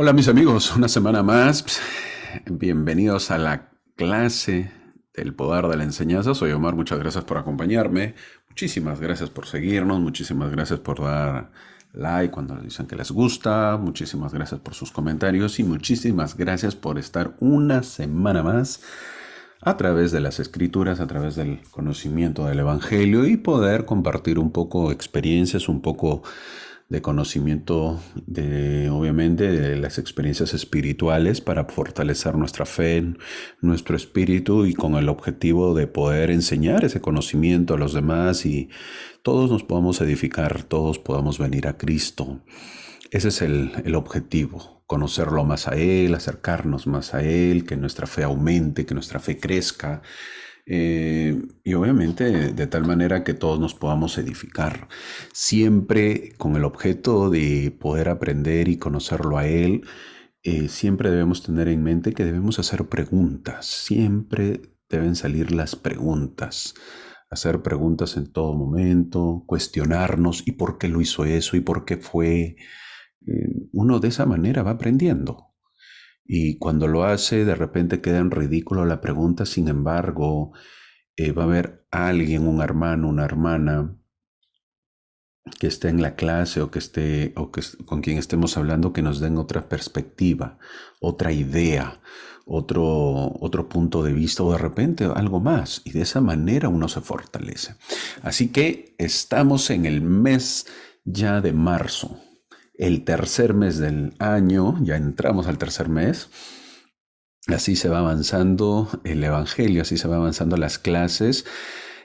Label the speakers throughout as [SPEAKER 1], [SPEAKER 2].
[SPEAKER 1] Hola mis amigos, una semana más. Bienvenidos a la clase del poder de la enseñanza. Soy Omar, muchas gracias por acompañarme. Muchísimas gracias por seguirnos, muchísimas gracias por dar like cuando dicen que les gusta, muchísimas gracias por sus comentarios y muchísimas gracias por estar una semana más a través de las escrituras, a través del conocimiento del Evangelio y poder compartir un poco experiencias, un poco de conocimiento de, obviamente, de las experiencias espirituales para fortalecer nuestra fe, nuestro espíritu y con el objetivo de poder enseñar ese conocimiento a los demás y todos nos podamos edificar, todos podamos venir a Cristo. Ese es el objetivo, conocerlo más a Él, acercarnos más a Él, que nuestra fe aumente, que nuestra fe crezca. Y obviamente de tal manera que todos nos podamos edificar, siempre con el objeto de poder aprender y conocerlo a Él. Siempre debemos tener en mente que debemos hacer preguntas, siempre deben salir las preguntas, hacer preguntas en todo momento, cuestionarnos y por qué lo hizo eso y por qué fue. Uno de esa manera va aprendiendo. Y cuando lo hace, de repente queda en ridículo la pregunta. Sin embargo, va a haber alguien, un hermano, una hermana, que esté en la clase o que esté, con quien estemos hablando, que nos den otra perspectiva, otra idea, otro punto de vista o de repente algo más. Y de esa manera uno se fortalece. Así que estamos en el mes ya de marzo, el tercer mes del año, ya entramos al tercer mes. Así se va avanzando el Evangelio, así se va avanzando las clases.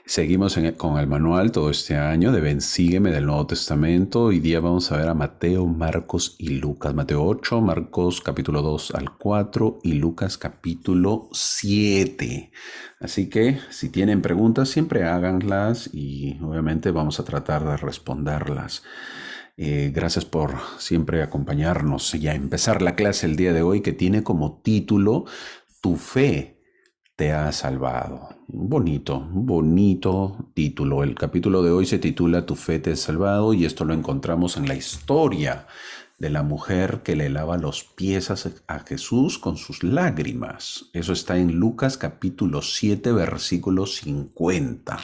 [SPEAKER 1] Seguimos con el manual todo este año de Ven, sígueme del Nuevo Testamento. Hoy día vamos a ver a Mateo, Marcos y Lucas. Mateo 8, Marcos capítulo 2 al 4 y Lucas capítulo 7. Así que si tienen preguntas, siempre háganlas y obviamente vamos a tratar de responderlas. Gracias por siempre acompañarnos y a empezar la clase el día de hoy que tiene como título Tu fe te ha salvado. Un bonito título. El capítulo de hoy se titula Tu fe te ha salvado y esto lo encontramos en la historia de la mujer que le lava los pies a Jesús con sus lágrimas. Eso está en Lucas capítulo 7 versículo 50.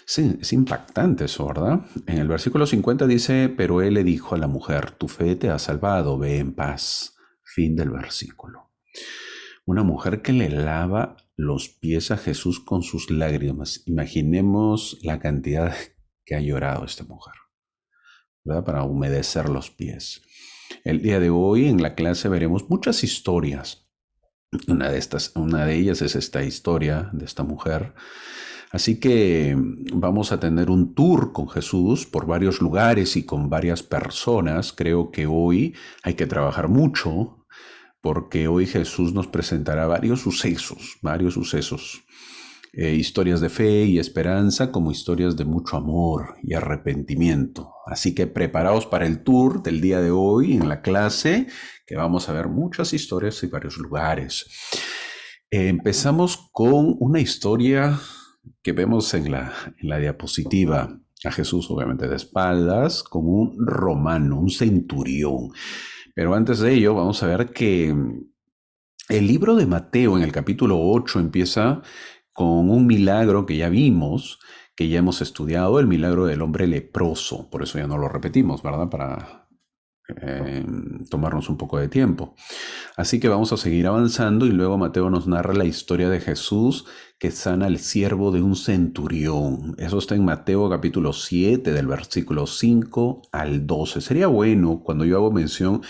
[SPEAKER 1] Sí, es impactante eso, ¿verdad? En el versículo 50 dice, pero él le dijo a la mujer, tu fe te ha salvado, ve en paz. Fin del versículo. Una mujer que le lava los pies a Jesús con sus lágrimas. Imaginemos la cantidad que ha llorado esta mujer, ¿verdad? Para humedecer los pies. El día de hoy en la clase veremos muchas historias. Una de ellas es esta historia de esta mujer. Así que vamos a tener un tour con Jesús por varios lugares y con varias personas. Creo que hoy hay que trabajar mucho porque hoy Jesús nos presentará varios sucesos, historias de fe y esperanza como historias de mucho amor y arrepentimiento. Así que preparaos para el tour del día de hoy en la clase, que vamos a ver muchas historias y varios lugares. Empezamos con una historia que vemos en la diapositiva. A Jesús obviamente de espaldas, con un romano, un centurión. Pero antes de ello vamos a ver que el libro de Mateo en el capítulo 8 empieza con un milagro que ya vimos, que ya hemos estudiado, el milagro del hombre leproso. Por eso ya no lo repetimos, ¿verdad? Para tomarnos un poco de tiempo. Así que vamos a seguir avanzando y luego Mateo nos narra la historia de Jesús que sana al siervo de un centurión. Eso está en Mateo capítulo 7 del versículo 5 al 12. Sería bueno cuando yo hago mención,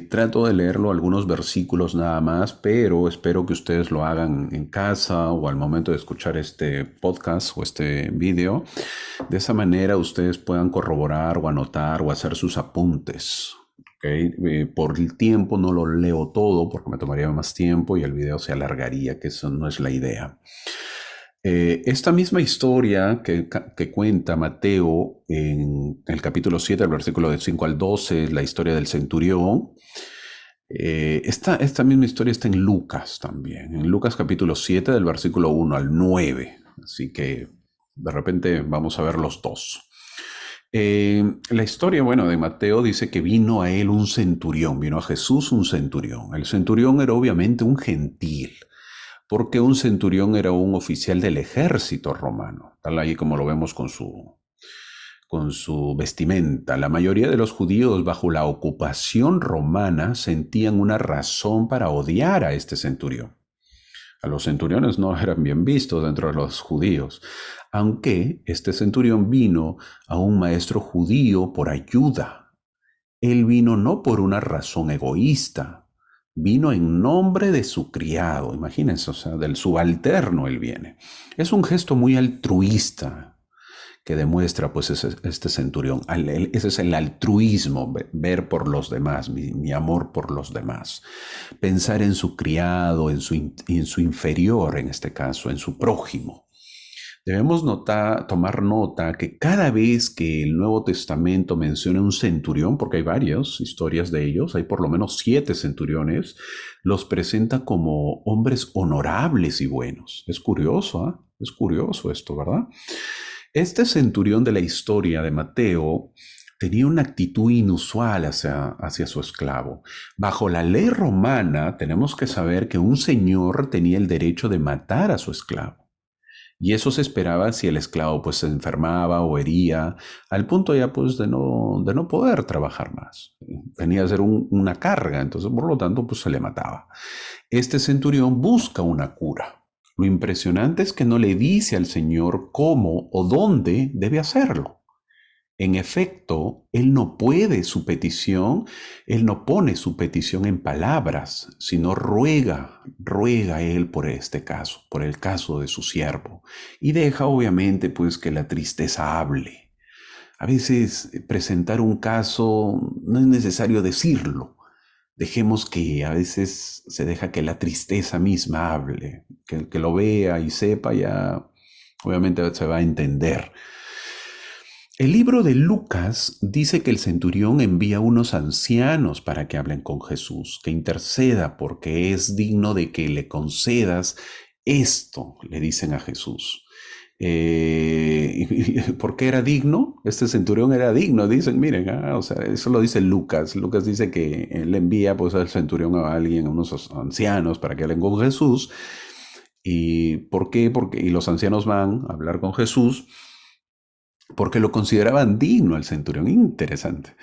[SPEAKER 1] trato de leerlo algunos versículos nada más, pero espero que ustedes lo hagan en casa o al momento de escuchar este podcast o este video. De esa manera ustedes puedan corroborar o anotar o hacer sus apuntes. Okay. Por el tiempo no lo leo todo porque me tomaría más tiempo y el video se alargaría, que eso no es la idea. Esta misma historia que cuenta Mateo en el capítulo 7, el versículo del 5 al 12, la historia del centurión, esta misma historia está en Lucas también, en Lucas capítulo 7 del versículo 1 al 9, así que de repente vamos a ver los dos. La historia, bueno, de Mateo dice que vino a él un centurión, vino a Jesús un centurión. El centurión era obviamente un gentil, porque un centurión era un oficial del ejército romano, tal ahí como lo vemos con su vestimenta. La mayoría de los judíos bajo la ocupación romana sentían una razón para odiar a este centurión. A los centuriones no eran bien vistos dentro de los judíos, aunque este centurión vino a un maestro judío por ayuda. Él vino no por una razón egoísta, vino en nombre de su criado. Imagínense, o sea, del subalterno él viene. Es un gesto muy altruista que demuestra pues este centurión. Ese es el altruismo, ver por los demás, mi amor por los demás. Pensar en su criado, en su inferior en este caso, en su prójimo. Debemos tomar nota que cada vez que el Nuevo Testamento menciona un centurión, porque hay varias historias de ellos, hay por lo menos 7 centuriones, los presenta como hombres honorables y buenos. Es curioso, ¿eh? Es curioso esto, ¿verdad? Este centurión de la historia de Mateo tenía una actitud inusual hacia su esclavo. Bajo la ley romana tenemos que saber que un señor tenía el derecho de matar a su esclavo. Y eso se esperaba si el esclavo pues se enfermaba o hería, al punto ya pues de no poder trabajar más. Venía a ser una carga, entonces por lo tanto pues se le mataba. Este centurión busca una cura. Lo impresionante es que no le dice al Señor cómo o dónde debe hacerlo. En efecto, él no puede su petición, él no pone su petición en palabras, sino ruega él por este caso, por el caso de su siervo, y deja obviamente pues que la tristeza hable. A veces presentar un caso no es necesario decirlo. Dejemos que a veces se deja que la tristeza misma hable, que el que lo vea y sepa ya obviamente se va a entender. El libro de Lucas dice que el centurión envía unos ancianos para que hablen con Jesús, que interceda porque es digno de que le concedas esto, le dicen a Jesús. ¿Por qué era digno? Este centurión era digno, dicen, miren, o sea, eso lo dice Lucas. Lucas dice que él envía pues al centurión a alguien, a unos ancianos para que hablen con Jesús. ¿Y por qué? Y los ancianos van a hablar con Jesús porque lo consideraban digno al centurión. Interesante.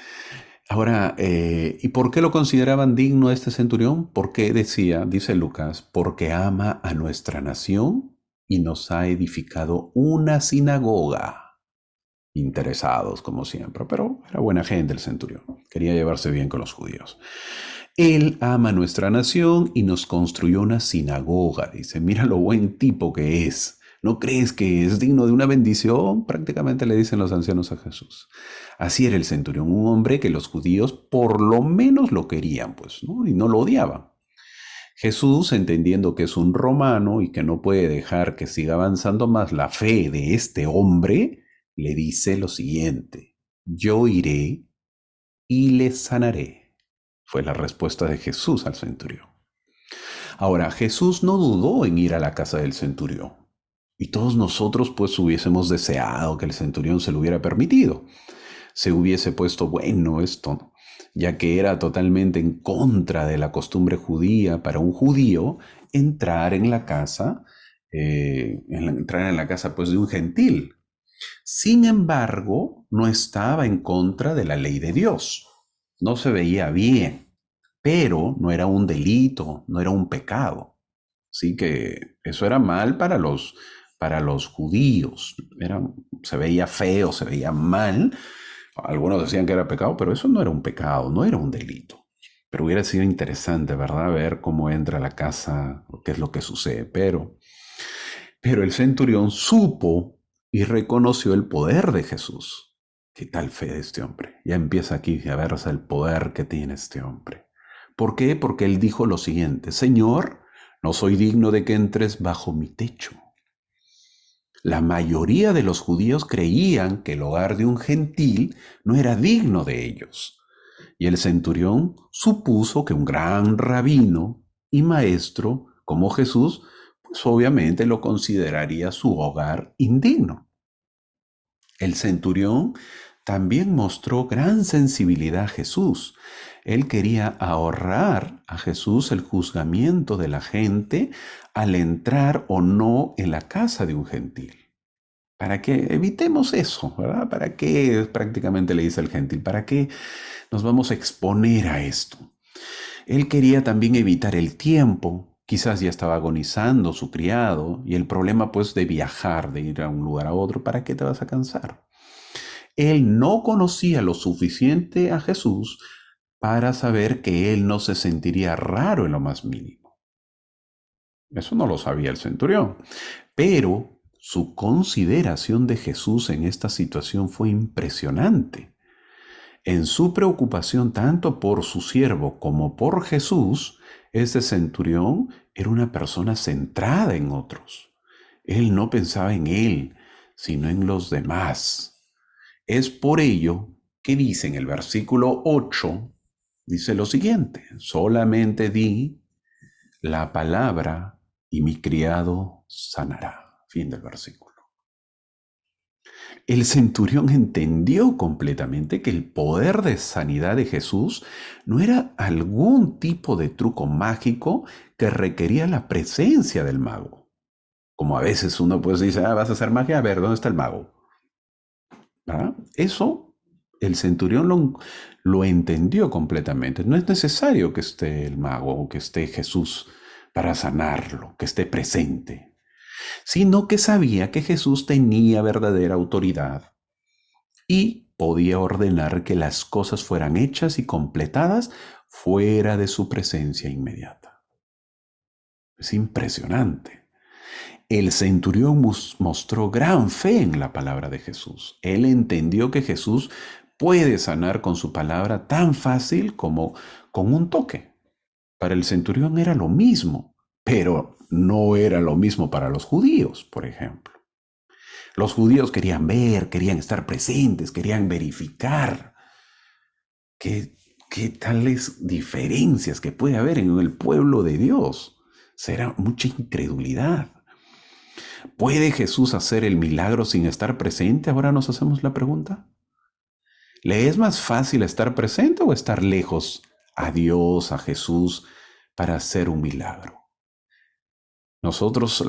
[SPEAKER 1] Ahora, ¿y por qué lo consideraban digno este centurión? Porque decía, dice Lucas, porque ama a nuestra nación y nos ha edificado una sinagoga. Interesados, como siempre, pero era buena gente el centurión. Quería llevarse bien con los judíos. Él ama a nuestra nación y nos construyó una sinagoga. Dice, mira lo buen tipo que es. ¿No crees que es digno de una bendición? Prácticamente le dicen los ancianos a Jesús. Así era el centurión, un hombre que los judíos por lo menos lo querían, pues, ¿no? Y no lo odiaban. Jesús, entendiendo que es un romano y que no puede dejar que siga avanzando más la fe de este hombre, le dice lo siguiente, yo iré y le sanaré. Fue la respuesta de Jesús al centurión. Ahora, Jesús no dudó en ir a la casa del centurión. Y todos nosotros pues hubiésemos deseado que el centurión se lo hubiera permitido. Se hubiese puesto bueno esto, ya que era totalmente en contra de la costumbre judía para un judío entrar en la casa, entrar en la casa pues de un gentil. Sin embargo, no estaba en contra de la ley de Dios. No se veía bien, pero no era un delito, no era un pecado. Así que eso era mal para los judíos. Se veía feo, se veía mal. Algunos decían que era pecado, pero eso no era un pecado, no era un delito. Pero hubiera sido interesante, ¿verdad? Ver cómo entra a la casa, qué es lo que sucede. Pero el centurión supo y reconoció el poder de Jesús. ¿Qué tal fe de este hombre? Ya empieza aquí a verse el poder que tiene este hombre. ¿Por qué? Porque él dijo lo siguiente, Señor, no soy digno de que entres bajo mi techo. La mayoría de los judíos creían que el hogar de un gentil no era digno de ellos. Y el centurión supuso que un gran rabino y maestro como Jesús, pues obviamente lo consideraría su hogar indigno. El centurión también mostró gran sensibilidad a Jesús. Él quería ahorrar a Jesús el juzgamiento de la gente al entrar o no en la casa de un gentil. Para que evitemos eso, ¿verdad? ¿Para qué prácticamente le dice el gentil? ¿Para qué nos vamos a exponer a esto? Él quería también evitar el tiempo. Quizás ya estaba agonizando su criado y el problema pues de viajar, de ir a un lugar a otro, ¿para qué te vas a cansar? Él no conocía lo suficiente a Jesús para saber que él no se sentiría raro en lo más mínimo. Eso no lo sabía el centurión. Pero su consideración de Jesús en esta situación fue impresionante. En su preocupación tanto por su siervo como por Jesús, ese centurión era una persona centrada en otros. Él no pensaba en él, sino en los demás. Es por ello que dice en el versículo 8, dice lo siguiente: solamente di la palabra y mi criado sanará. Fin del versículo. El centurión entendió completamente que el poder de sanidad de Jesús no era algún tipo de truco mágico que requería la presencia del mago. Como a veces uno pues dice, vas a hacer magia, a ver, ¿dónde está el mago? ¿Ah? Eso el centurión lo entendió completamente. No es necesario que esté el mago o que esté Jesús para sanarlo, que esté presente, sino que sabía que Jesús tenía verdadera autoridad y podía ordenar que las cosas fueran hechas y completadas fuera de su presencia inmediata. Es impresionante. El centurión mostró gran fe en la palabra de Jesús. Él entendió que Jesús puede sanar con su palabra tan fácil como con un toque. Para el centurión era lo mismo, pero no era lo mismo para los judíos, por ejemplo. Los judíos querían ver, querían estar presentes, querían verificar qué tales diferencias que puede haber en el pueblo de Dios. Será mucha incredulidad. ¿Puede Jesús hacer el milagro sin estar presente? Ahora nos hacemos la pregunta. ¿Le es más fácil estar presente o estar lejos a Dios, a Jesús, para hacer un milagro? Nosotros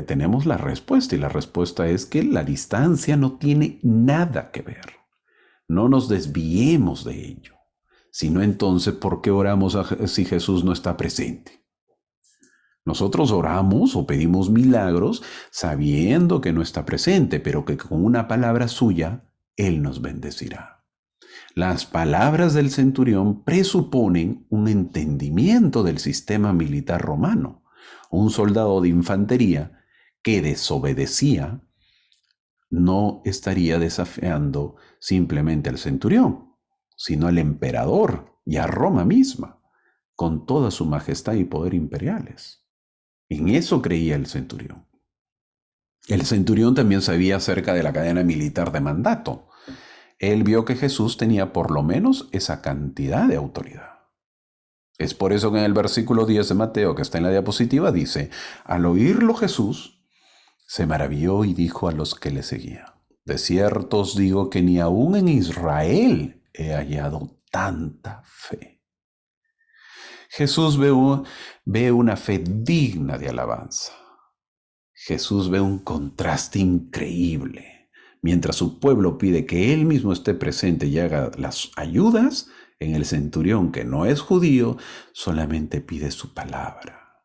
[SPEAKER 1] tenemos la respuesta y la respuesta es que la distancia no tiene nada que ver. No nos desviemos de ello. Si no, entonces, ¿por qué oramos si Jesús no está presente? Nosotros oramos o pedimos milagros sabiendo que no está presente, pero que con una palabra suya, Él nos bendecirá. Las palabras del centurión presuponen un entendimiento del sistema militar romano. Un soldado de infantería que desobedecía no estaría desafiando simplemente al centurión, sino al emperador y a Roma misma, con toda su majestad y poder imperiales. En eso creía el centurión. El centurión también sabía acerca de la cadena militar de mandato. Él vio que Jesús tenía por lo menos esa cantidad de autoridad. Es por eso que en el versículo 10 de Mateo, que está en la diapositiva, dice, al oírlo Jesús se maravilló y dijo a los que le seguían, de cierto os digo que ni aún en Israel he hallado tanta fe. Jesús ve una fe digna de alabanza. Jesús ve un contraste increíble. Mientras su pueblo pide que Él mismo esté presente y haga las ayudas, en el centurión, que no es judío, solamente pide su palabra.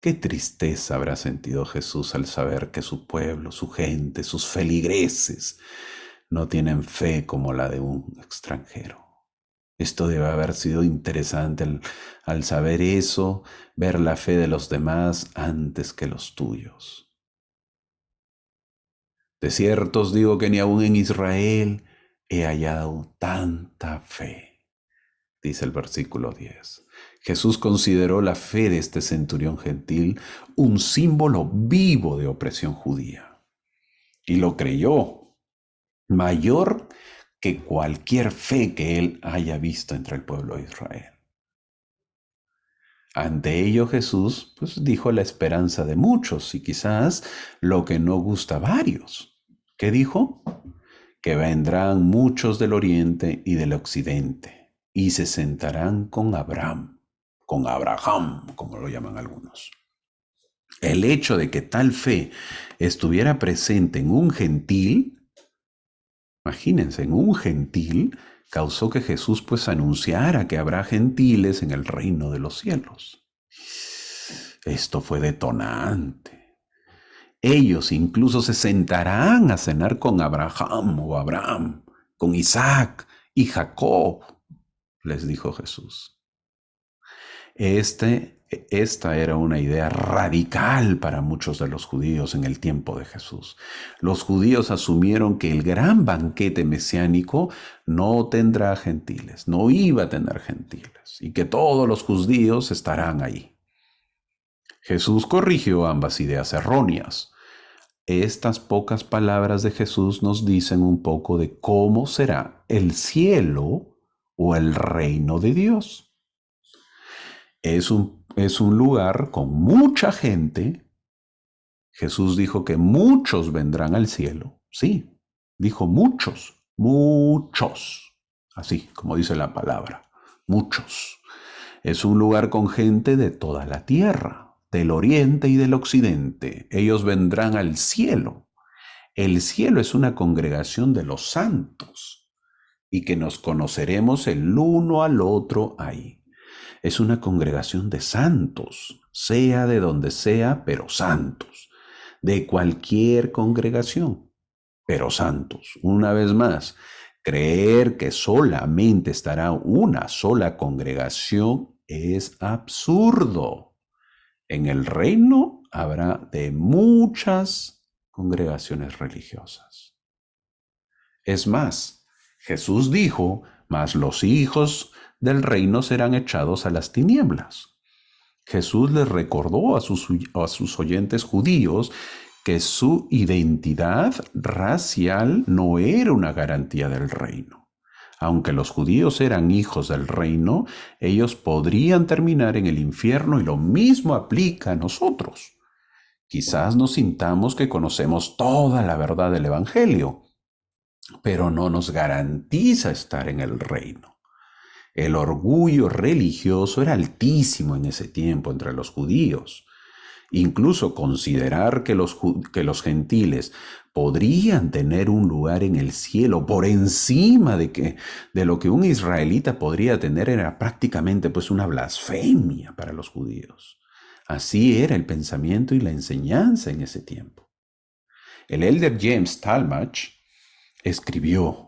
[SPEAKER 1] Qué tristeza habrá sentido Jesús al saber que su pueblo, su gente, sus feligreses no tienen fe como la de un extranjero. Esto debe haber sido interesante al saber eso, ver la fe de los demás antes que los tuyos. De cierto os digo que ni aún en Israel he hallado tanta fe, dice el versículo 10. Jesús consideró la fe de este centurión gentil un símbolo vivo de opresión judía. Y lo creyó, mayor que cualquier fe que él haya visto entre el pueblo de Israel. Ante ello Jesús pues dijo la esperanza de muchos y quizás lo que no gusta a varios. ¿Qué dijo? que vendrán muchos del oriente y del occidente, y se sentarán con Abraham, como lo llaman algunos. El hecho de que tal fe estuviera presente en un gentil, imagínense, en un gentil, causó que Jesús pues anunciara que habrá gentiles en el reino de los cielos. Esto fue detonante. Ellos incluso se sentarán a cenar con Abraham, con Isaac y Jacob, les dijo Jesús. Esta era una idea radical para muchos de los judíos en el tiempo de Jesús. Los judíos asumieron que el gran banquete mesiánico no tendrá gentiles, no iba a tener gentiles, y que todos los judíos estarán ahí. Jesús corrigió ambas ideas erróneas. Estas pocas palabras de Jesús nos dicen un poco de cómo será el cielo o el reino de Dios. Es un lugar con mucha gente. Jesús dijo que muchos vendrán al cielo. Sí, dijo muchos, así como dice la palabra, muchos. Es un lugar con gente de toda la tierra, del oriente y del occidente. Ellos vendrán al cielo. El cielo es una congregación de los santos y que nos conoceremos el uno al otro ahí. Es una congregación de santos, sea de donde sea, pero santos. De cualquier congregación, pero santos. Una vez más, creer que solamente estará una sola congregación es absurdo. En el reino habrá de muchas congregaciones religiosas. Es más, Jesús dijo, mas los hijos del reino serán echados a las tinieblas. Jesús les recordó a sus oyentes judíos que su identidad racial no era una garantía del reino. Aunque los judíos eran hijos del reino, ellos podrían terminar en el infierno y lo mismo aplica a nosotros. Quizás nos sintamos que conocemos toda la verdad del Evangelio, pero no nos garantiza estar en el reino. El orgullo religioso era altísimo en ese tiempo entre los judíos. Incluso considerar que los gentiles podrían tener un lugar en el cielo por encima de lo que un israelita podría tener era prácticamente pues una blasfemia para los judíos. Así era el pensamiento y la enseñanza en ese tiempo. El elder James Talmage escribió.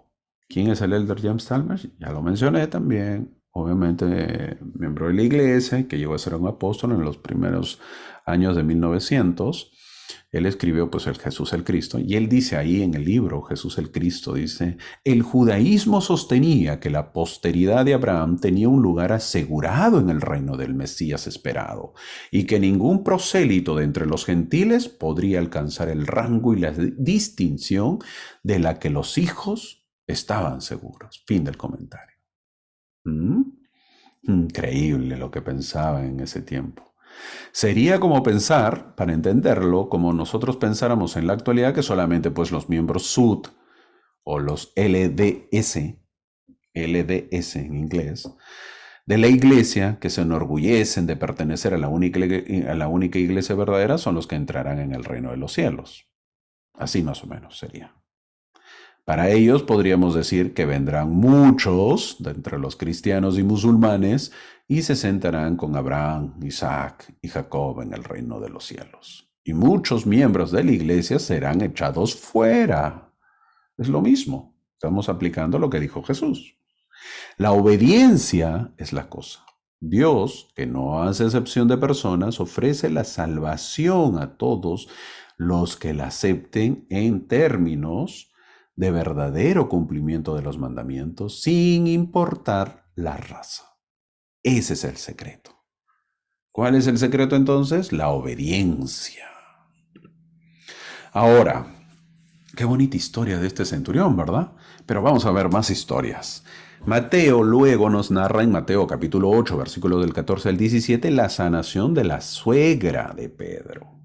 [SPEAKER 1] ¿Quién es el elder James Talmage? Ya lo mencioné también. Obviamente, miembro de la iglesia, que llegó a ser un apóstol en los primeros años de 1900. Él escribió pues el Jesús el Cristo, y él dice ahí en el libro Jesús el Cristo, dice, el judaísmo sostenía que la posteridad de Abraham tenía un lugar asegurado en el reino del Mesías esperado, y que ningún prosélito de entre los gentiles podría alcanzar el rango y la distinción de la que los hijos estaban seguros. Fin del comentario. Increíble lo que pensaban en ese tiempo. Sería como pensar, para entenderlo, como nosotros pensáramos en la actualidad que solamente pues los miembros SUT o los LDS en inglés, de la iglesia, que se enorgullecen de pertenecer a la única iglesia verdadera, son los que entrarán en el reino de los cielos. Así más o menos sería. Para ellos podríamos decir que vendrán muchos de entre los cristianos y musulmanes y se sentarán con Abraham, Isaac y Jacob en el reino de los cielos. Y muchos miembros de la iglesia serán echados fuera. Es lo mismo. Estamos aplicando lo que dijo Jesús. La obediencia es la cosa. Dios, que no hace excepción de personas, ofrece la salvación a todos los que la acepten en términos de verdadero cumplimiento de los mandamientos, sin importar la raza. Ese es el secreto. ¿Cuál es el secreto entonces? La obediencia. Ahora, qué bonita historia de este centurión, ¿verdad? Pero vamos a ver más historias. Mateo luego nos narra en Mateo capítulo 8, versículos del 14 al 17, la sanación de la suegra de Pedro.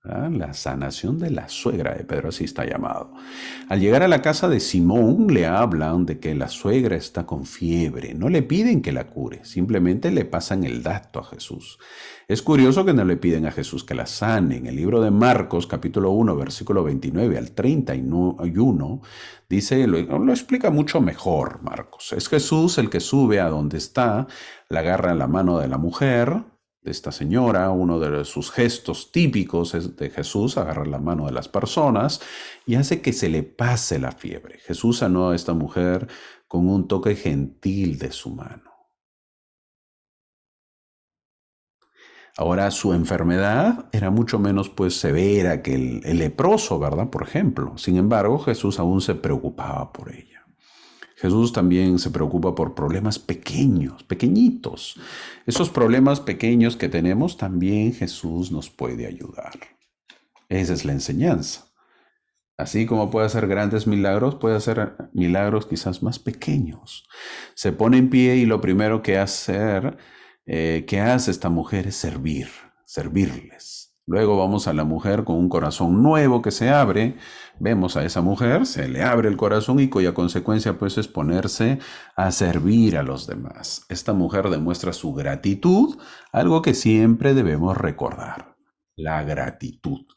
[SPEAKER 1] La sanación de la suegra de Pedro, así está llamado. Al llegar a la casa de Simón, le hablan de que la suegra está con fiebre. No le piden que la cure, simplemente le pasan el dato a Jesús. Es curioso que no le piden a Jesús que la sane. En el libro de Marcos, capítulo 1, versículo 29 al 31, dice, lo explica mucho mejor Marcos. Es Jesús el que sube a donde está, le agarra la mano de la mujer, de esta señora. Uno de sus gestos típicos es de Jesús, agarrar la mano de las personas y hace que se le pase la fiebre. Jesús sanó a esta mujer con un toque gentil de su mano. Ahora, su enfermedad era mucho menos pues severa que el leproso, ¿verdad? Por ejemplo. Sin embargo, Jesús aún se preocupaba por ella. Jesús también se preocupa por problemas pequeños, pequeñitos. Esos problemas pequeños que tenemos, también Jesús nos puede ayudar. Esa es la enseñanza. Así como puede hacer grandes milagros, puede hacer milagros quizás más pequeños. Se pone en pie y lo primero que hace esta mujer es servirles. Luego vamos a la mujer con un corazón nuevo que se abre. Vemos a esa mujer, se le abre el corazón y cuya consecuencia pues es ponerse a servir a los demás. Esta mujer demuestra su gratitud, algo que siempre debemos recordar, la gratitud.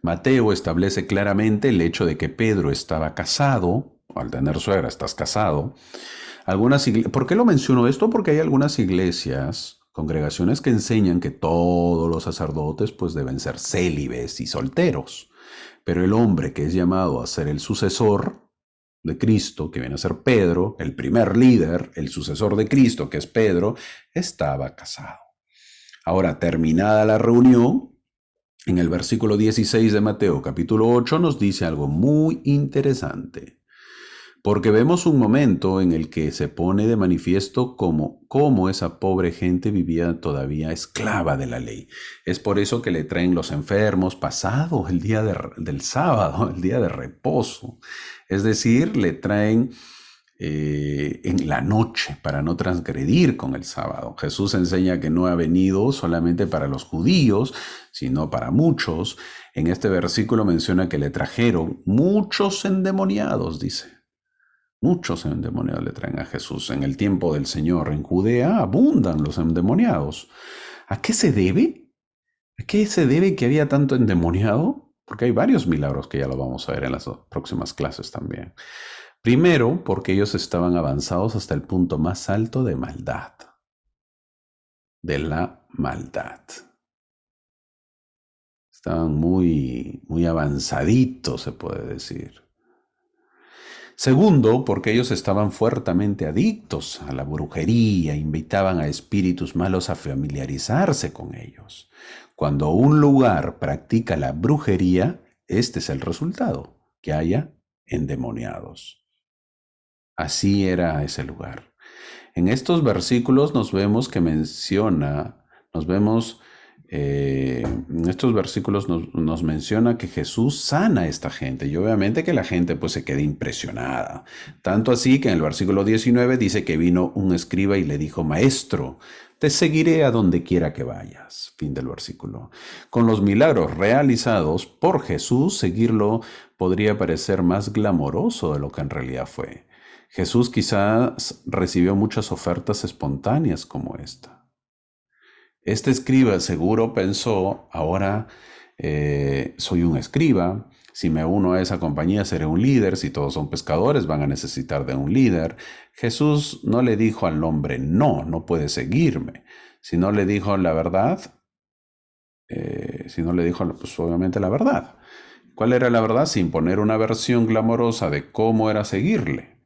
[SPEAKER 1] Mateo establece claramente el hecho de que Pedro estaba casado. Al tener suegra, estás casado. ¿Por qué lo menciono esto? Porque hay algunas iglesias, congregaciones que enseñan que todos los sacerdotes pues deben ser célibes y solteros. Pero el hombre que es llamado a ser el sucesor de Cristo, que viene a ser Pedro, el primer líder, el sucesor de Cristo, que es Pedro, estaba casado. Ahora, terminada la reunión, en el versículo 16 de Mateo capítulo 8 nos dice algo muy interesante, porque vemos un momento en el que se pone de manifiesto cómo esa pobre gente vivía todavía esclava de la ley. Es por eso que le traen los enfermos pasado el día del sábado, el día de reposo. Es decir, le traen en la noche para no transgredir con el sábado. Jesús enseña que no ha venido solamente para los judíos, sino para muchos. En este versículo menciona que le trajeron muchos endemoniados, dice. Muchos endemoniados le traen a Jesús. En el tiempo del Señor en Judea abundan los endemoniados. ¿A qué se debe? ¿A qué se debe que había tanto endemoniado? Porque hay varios milagros que ya lo vamos a ver en las próximas clases también. Primero, porque ellos estaban avanzados hasta el punto más alto de maldad, de la maldad. Estaban muy, muy avanzaditos, se puede decir. Segundo, porque ellos estaban fuertemente adictos a la brujería, invitaban a espíritus malos a familiarizarse con ellos. Cuando un lugar practica la brujería, este es el resultado, que haya endemoniados. Así era ese lugar. En estos versículos nos vemos que en estos versículos nos menciona que Jesús sana a esta gente y obviamente que la gente pues se queda impresionada. Tanto así que en el versículo 19 dice que vino un escriba y le dijo, Maestro, te seguiré a donde quiera que vayas. Fin del versículo. Con los milagros realizados por Jesús, seguirlo podría parecer más glamoroso de lo que en realidad fue. Jesús quizás recibió muchas ofertas espontáneas como esta. Este escriba seguro pensó, ahora soy un escriba, si me uno a esa compañía seré un líder, si todos son pescadores van a necesitar de un líder. Jesús no le dijo al hombre, no puedes seguirme, sino le dijo la verdad, pues obviamente la verdad. ¿Cuál era la verdad? Sin poner una versión glamorosa de cómo era seguirle.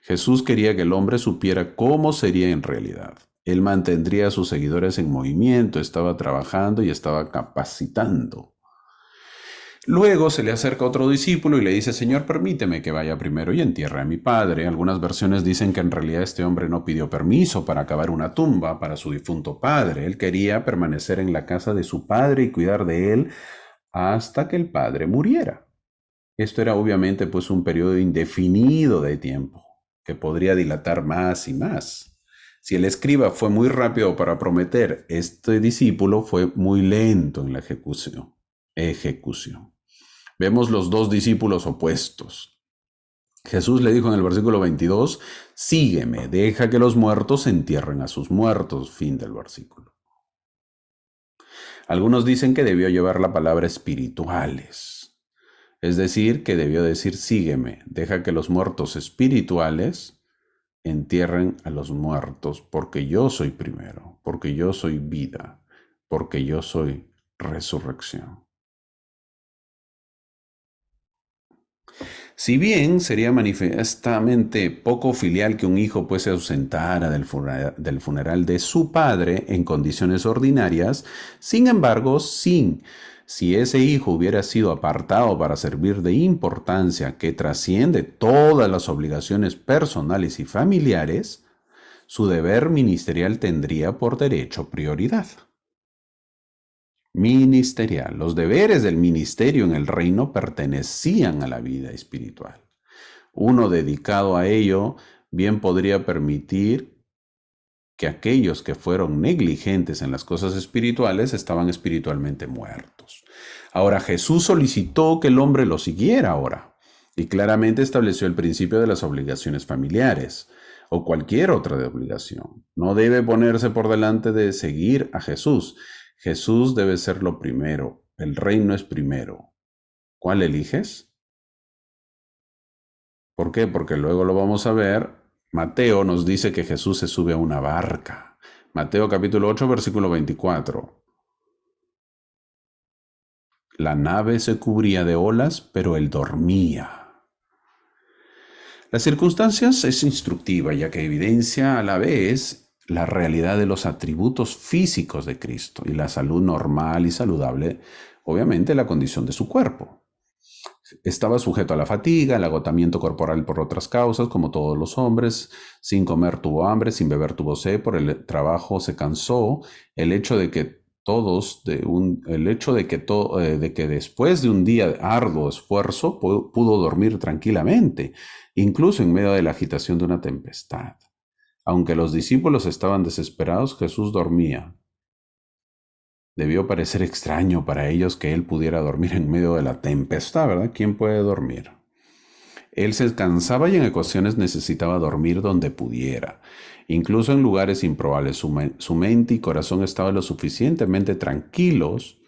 [SPEAKER 1] Jesús quería que el hombre supiera cómo sería en realidad. Él mantendría a sus seguidores en movimiento, estaba trabajando y estaba capacitando. Luego se le acerca otro discípulo y le dice, Señor, permíteme que vaya primero y entierre a mi padre. Algunas versiones dicen que en realidad este hombre no pidió permiso para cavar una tumba para su difunto padre. Él quería permanecer en la casa de su padre y cuidar de él hasta que el padre muriera. Esto era obviamente pues un periodo indefinido de tiempo que podría dilatar más y más. Si el escriba fue muy rápido para prometer, este discípulo fue muy lento en la ejecución. Vemos los dos discípulos opuestos. Jesús le dijo en el versículo 22, sígueme, deja que los muertos entierren a sus muertos. Fin del versículo. Algunos dicen que debió llevar la palabra espirituales. Es decir, que debió decir, sígueme, deja que los muertos espirituales entierren a los muertos, porque yo soy primero, porque yo soy vida, porque yo soy resurrección. Si bien sería manifiestamente poco filial que un hijo pues se ausentara del funeral de su padre en condiciones ordinarias, sin embargo, si ese hijo hubiera sido apartado para servir de importancia que trasciende todas las obligaciones personales y familiares, su deber ministerial tendría por derecho prioridad. Ministerial. Los deberes del ministerio en el reino pertenecían a la vida espiritual. Uno dedicado a ello bien podría permitir que aquellos que fueron negligentes en las cosas espirituales estaban espiritualmente muertos. Ahora Jesús solicitó que el hombre lo siguiera ahora y claramente estableció el principio de las obligaciones familiares o cualquier otra de obligación. No debe ponerse por delante de seguir a Jesús. Jesús debe ser lo primero. El reino es primero. ¿Cuál eliges? ¿Por qué? Porque luego lo vamos a ver. Mateo nos dice que Jesús se sube a una barca. Mateo capítulo 8, versículo 24. La nave se cubría de olas, pero él dormía. Las circunstancias es instructiva, ya que evidencia a la vez la realidad de los atributos físicos de Cristo y la salud normal y saludable, obviamente la condición de su cuerpo. Estaba sujeto a la fatiga, al agotamiento corporal por otras causas, como todos los hombres. Sin comer tuvo hambre, sin beber tuvo sed, por el trabajo se cansó. El hecho de que después de un día de arduo esfuerzo pudo dormir tranquilamente, incluso en medio de la agitación de una tempestad. Aunque los discípulos estaban desesperados, Jesús dormía. Debió parecer extraño para ellos que él pudiera dormir en medio de la tempestad, ¿verdad? ¿Quién puede dormir? Él se cansaba y en ocasiones necesitaba dormir donde pudiera, incluso en lugares improbables. Su mente y corazón estaban lo suficientemente tranquilos,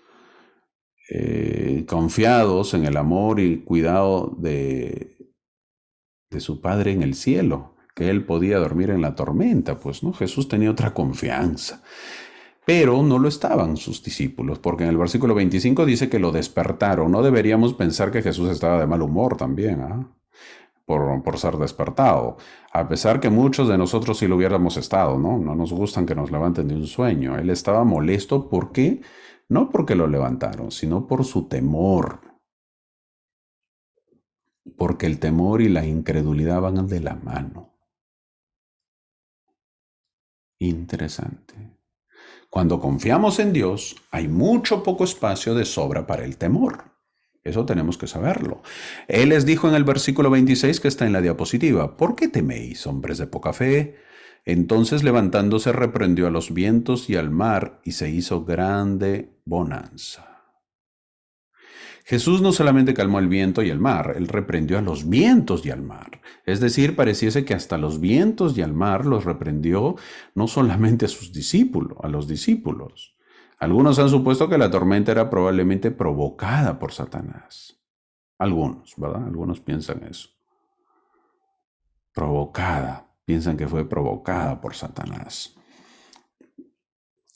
[SPEAKER 1] confiados en el amor y cuidado de su Padre en el cielo, que él podía dormir en la tormenta, pues, ¿no? Jesús tenía otra confianza. Pero no lo estaban sus discípulos, porque en el versículo 25 dice que lo despertaron. No deberíamos pensar que Jesús estaba de mal humor también, ¿eh? por ser despertado. A pesar que muchos de nosotros sí lo hubiéramos estado, ¿no? No nos gustan que nos levanten de un sueño. Él estaba molesto porque, no porque lo levantaron, sino por su temor. Porque el temor y la incredulidad van de la mano. Interesante. Cuando confiamos en Dios, hay mucho poco espacio de sobra para el temor. Eso tenemos que saberlo. Él les dijo en el versículo 26 que está en la diapositiva, ¿por qué teméis, hombres de poca fe? Entonces levantándose reprendió a los vientos y al mar y se hizo grande bonanza. Jesús no solamente calmó el viento y el mar, él reprendió a los vientos y al mar. Es decir, pareciese que hasta los vientos y al mar los reprendió no solamente a sus discípulos, a los discípulos. Algunos han supuesto que la tormenta era probablemente provocada por Satanás. Algunos, ¿verdad? Algunos piensan eso. Provocada, piensan que fue provocada por Satanás.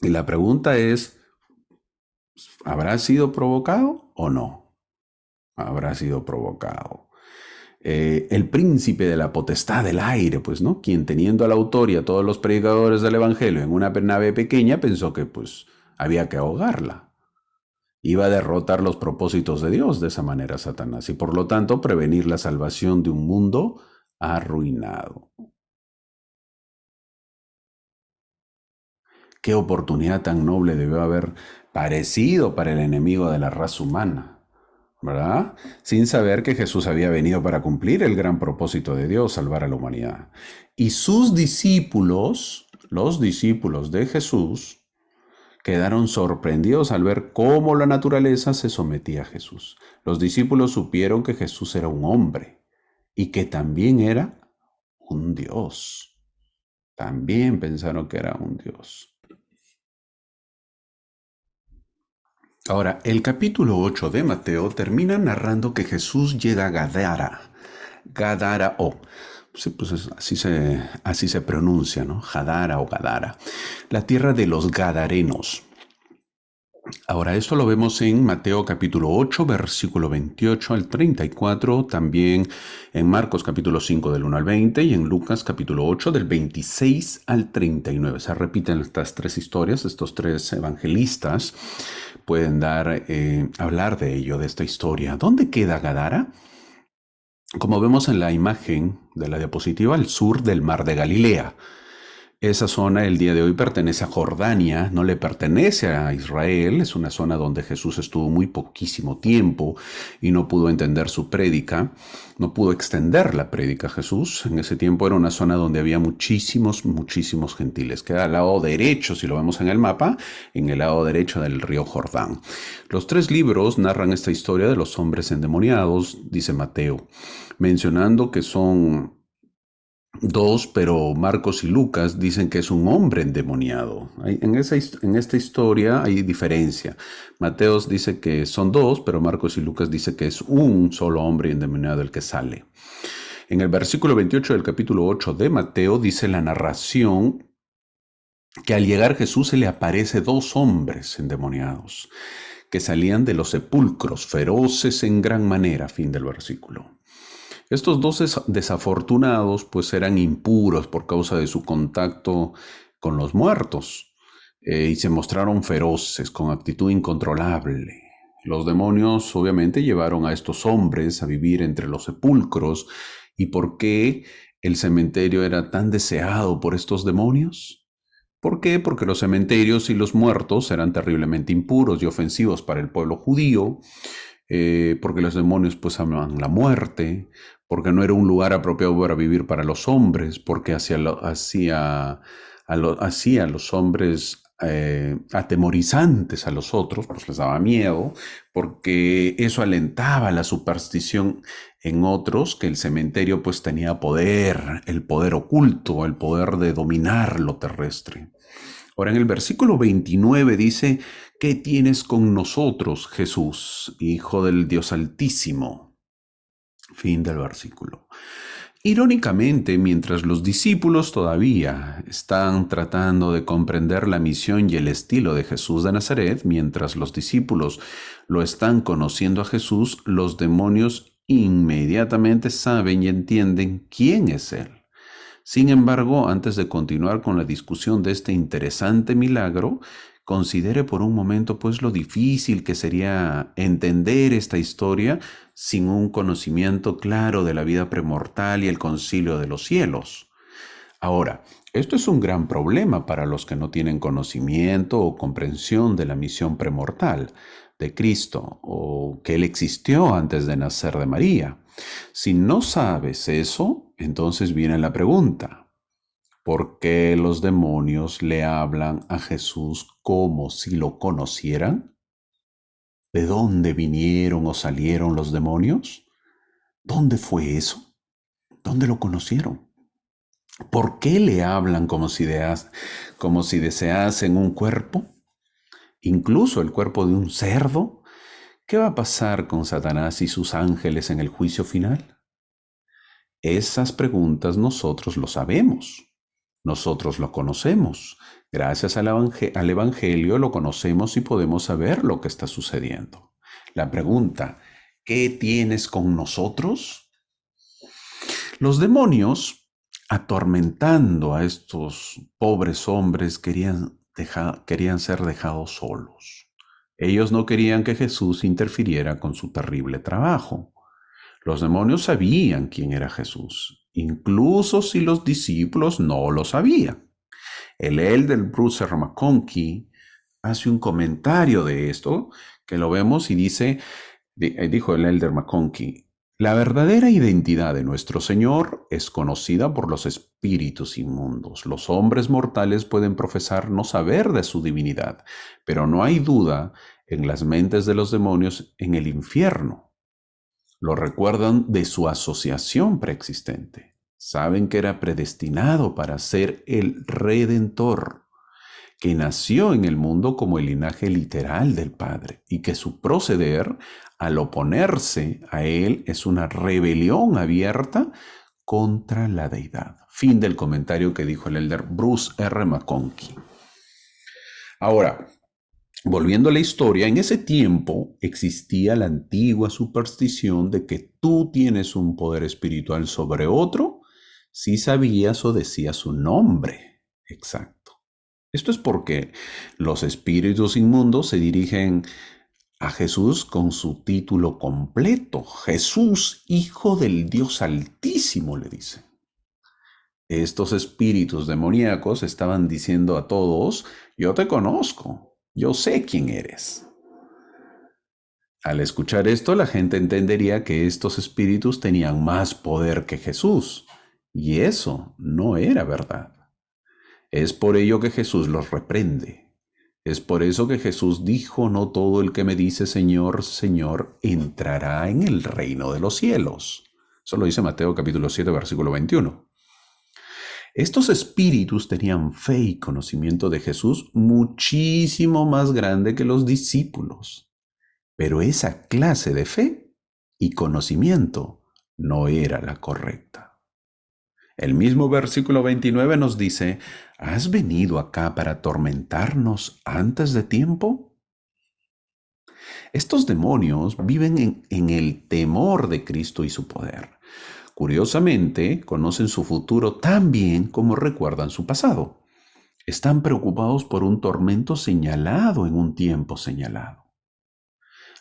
[SPEAKER 1] Y la pregunta es, ¿habrá sido provocado o no? Habrá sido provocado. El príncipe de la potestad del aire, pues, ¿no? Quien teniendo al autor y a todos los predicadores del evangelio en una nave pequeña, pensó que, pues, había que ahogarla. Iba a derrotar los propósitos de Dios de esa manera, Satanás, y por lo tanto prevenir la salvación de un mundo arruinado. Qué oportunidad tan noble debió haber parecido para el enemigo de la raza humana, ¿verdad? Sin saber que Jesús había venido para cumplir el gran propósito de Dios, salvar a la humanidad. Y sus discípulos Los discípulos de Jesús quedaron sorprendidos al ver cómo la naturaleza se sometía a Jesús. Los discípulos supieron que Jesús era un hombre y que también era un Dios. También pensaron que era un Dios. Ahora, el capítulo 8 de Mateo termina narrando que Jesús llega a Gadara. Gadara o... Sí, pues así se pronuncia, ¿no? Gadara o Gadara. La tierra de los Gadarenos. Ahora, esto lo vemos en Mateo capítulo 8, versículo 28 al 34, también en Marcos capítulo 5 del 1 al 20 y en Lucas capítulo 8 del 26 al 39. Se repiten estas tres historias, estos tres evangelistas pueden hablar de ello, de esta historia. ¿Dónde queda Gadara? Como vemos en la imagen de la diapositiva, al sur del mar de Galilea. Esa zona el día de hoy pertenece a Jordania, no le pertenece a Israel, es una zona donde Jesús estuvo muy poquísimo tiempo y no pudo entender su prédica, no pudo extender la prédica Jesús. En ese tiempo era una zona donde había muchísimos gentiles. Queda al lado derecho, si lo vemos en el mapa, en el lado derecho del río Jordán. Los tres libros narran esta historia de los hombres endemoniados, dice Mateo, mencionando que son dos, pero Marcos y Lucas dicen que es un hombre endemoniado. En esta historia hay diferencia. Mateo dice que son dos, pero Marcos y Lucas dice que es un solo hombre endemoniado el que sale. En el versículo 28 del capítulo 8 de Mateo dice la narración que al llegar Jesús se le aparece dos hombres endemoniados que salían de los sepulcros, feroces en gran manera, fin del versículo. Estos dos desafortunados pues eran impuros por causa de su contacto con los muertos y se mostraron feroces, con actitud incontrolable. Los demonios obviamente llevaron a estos hombres a vivir entre los sepulcros. ¿Y por qué el cementerio era tan deseado por estos demonios? ¿Por qué? Porque los cementerios y los muertos eran terriblemente impuros y ofensivos para el pueblo judío, porque los demonios pues amaban la muerte, porque no era un lugar apropiado para vivir para los hombres, porque hacía a los hombres atemorizantes a los otros, pues les daba miedo, porque eso alentaba la superstición en otros, que el cementerio pues tenía poder, el poder oculto, el poder de dominar lo terrestre. Ahora en el versículo 29 dice, ¿qué tienes con nosotros, Jesús, Hijo del Dios Altísimo? Fin del versículo. Irónicamente, mientras los discípulos todavía están tratando de comprender la misión y el estilo de Jesús de Nazaret, mientras los discípulos lo están conociendo a Jesús, los demonios inmediatamente saben y entienden quién es Él. Sin embargo, antes de continuar con la discusión de este interesante milagro, considere por un momento pues lo difícil que sería entender esta historia sin un conocimiento claro de la vida premortal y el concilio de los cielos. Ahora, esto es un gran problema para los que no tienen conocimiento o comprensión de la misión premortal de Cristo o que Él existió antes de nacer de María. Si no sabes eso, entonces viene la pregunta: ¿por qué los demonios le hablan a Jesús como si lo conocieran? ¿De dónde vinieron o salieron los demonios? ¿Dónde fue eso? ¿Dónde lo conocieron? ¿Por qué le hablan como si deseasen un cuerpo? ¿Incluso el cuerpo de un cerdo? ¿Qué va a pasar con Satanás y sus ángeles en el juicio final? Esas preguntas nosotros lo sabemos, nosotros lo conocemos. Gracias al Evangelio lo conocemos y podemos saber lo que está sucediendo. La pregunta, ¿qué tienes con nosotros? Los demonios, atormentando a estos pobres hombres, querían ser dejados solos. Ellos no querían que Jesús interfiriera con su terrible trabajo. Los demonios sabían quién era Jesús, incluso si los discípulos no lo sabían. El elder Bruce R. McConkie hace un comentario de esto, que lo vemos y dice, dijo el elder McConkie, La verdadera identidad de nuestro Señor es conocida por los espíritus inmundos. Los hombres mortales pueden profesar no saber de su divinidad, pero no hay duda en las mentes de los demonios en el infierno. Lo recuerdan de su asociación preexistente. Saben que era predestinado para ser el Redentor, que nació en el mundo como el linaje literal del Padre y que su proceder, al oponerse a él, es una rebelión abierta contra la deidad. Fin del comentario que dijo el elder Bruce R. McConkie. Ahora, volviendo a la historia, en ese tiempo existía la antigua superstición de que tú tienes un poder espiritual sobre otro si sabías o decías su nombre exacto. Esto es porque los espíritus inmundos se dirigen a Jesús con su título completo. Jesús, Hijo del Dios Altísimo, le dice. Estos espíritus demoníacos estaban diciendo a todos, yo te conozco, yo sé quién eres. Al escuchar esto, la gente entendería que estos espíritus tenían más poder que Jesús, y eso no era verdad. Es por ello que Jesús los reprende. Es por eso que Jesús dijo, no todo el que me dice Señor, Señor, entrará en el reino de los cielos. Eso lo dice Mateo capítulo 7, versículo 21. Estos espíritus tenían fe y conocimiento de Jesús muchísimo más grande que los discípulos. Pero esa clase de fe y conocimiento no era la correcta. El mismo versículo 29 nos dice, ¿has venido acá para atormentarnos antes de tiempo? Estos demonios viven en el temor de Cristo y su poder. Curiosamente, conocen su futuro tan bien como recuerdan su pasado. Están preocupados por un tormento señalado en un tiempo señalado.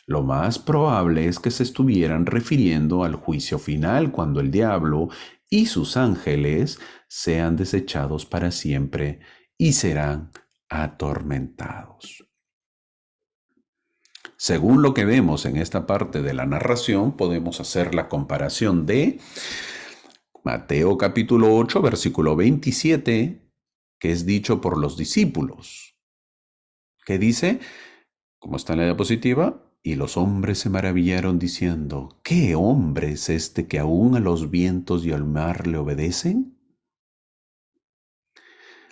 [SPEAKER 1] Lo más probable es que se estuvieran refiriendo al juicio final cuando el diablo y sus ángeles sean desechados para siempre y serán atormentados. Según lo que vemos en esta parte de la narración, podemos hacer la comparación de Mateo capítulo 8, versículo 27, que es dicho por los discípulos, que dice, como está en la diapositiva, y los hombres se maravillaron diciendo, ¿qué hombre es este que aún a los vientos y al mar le obedecen?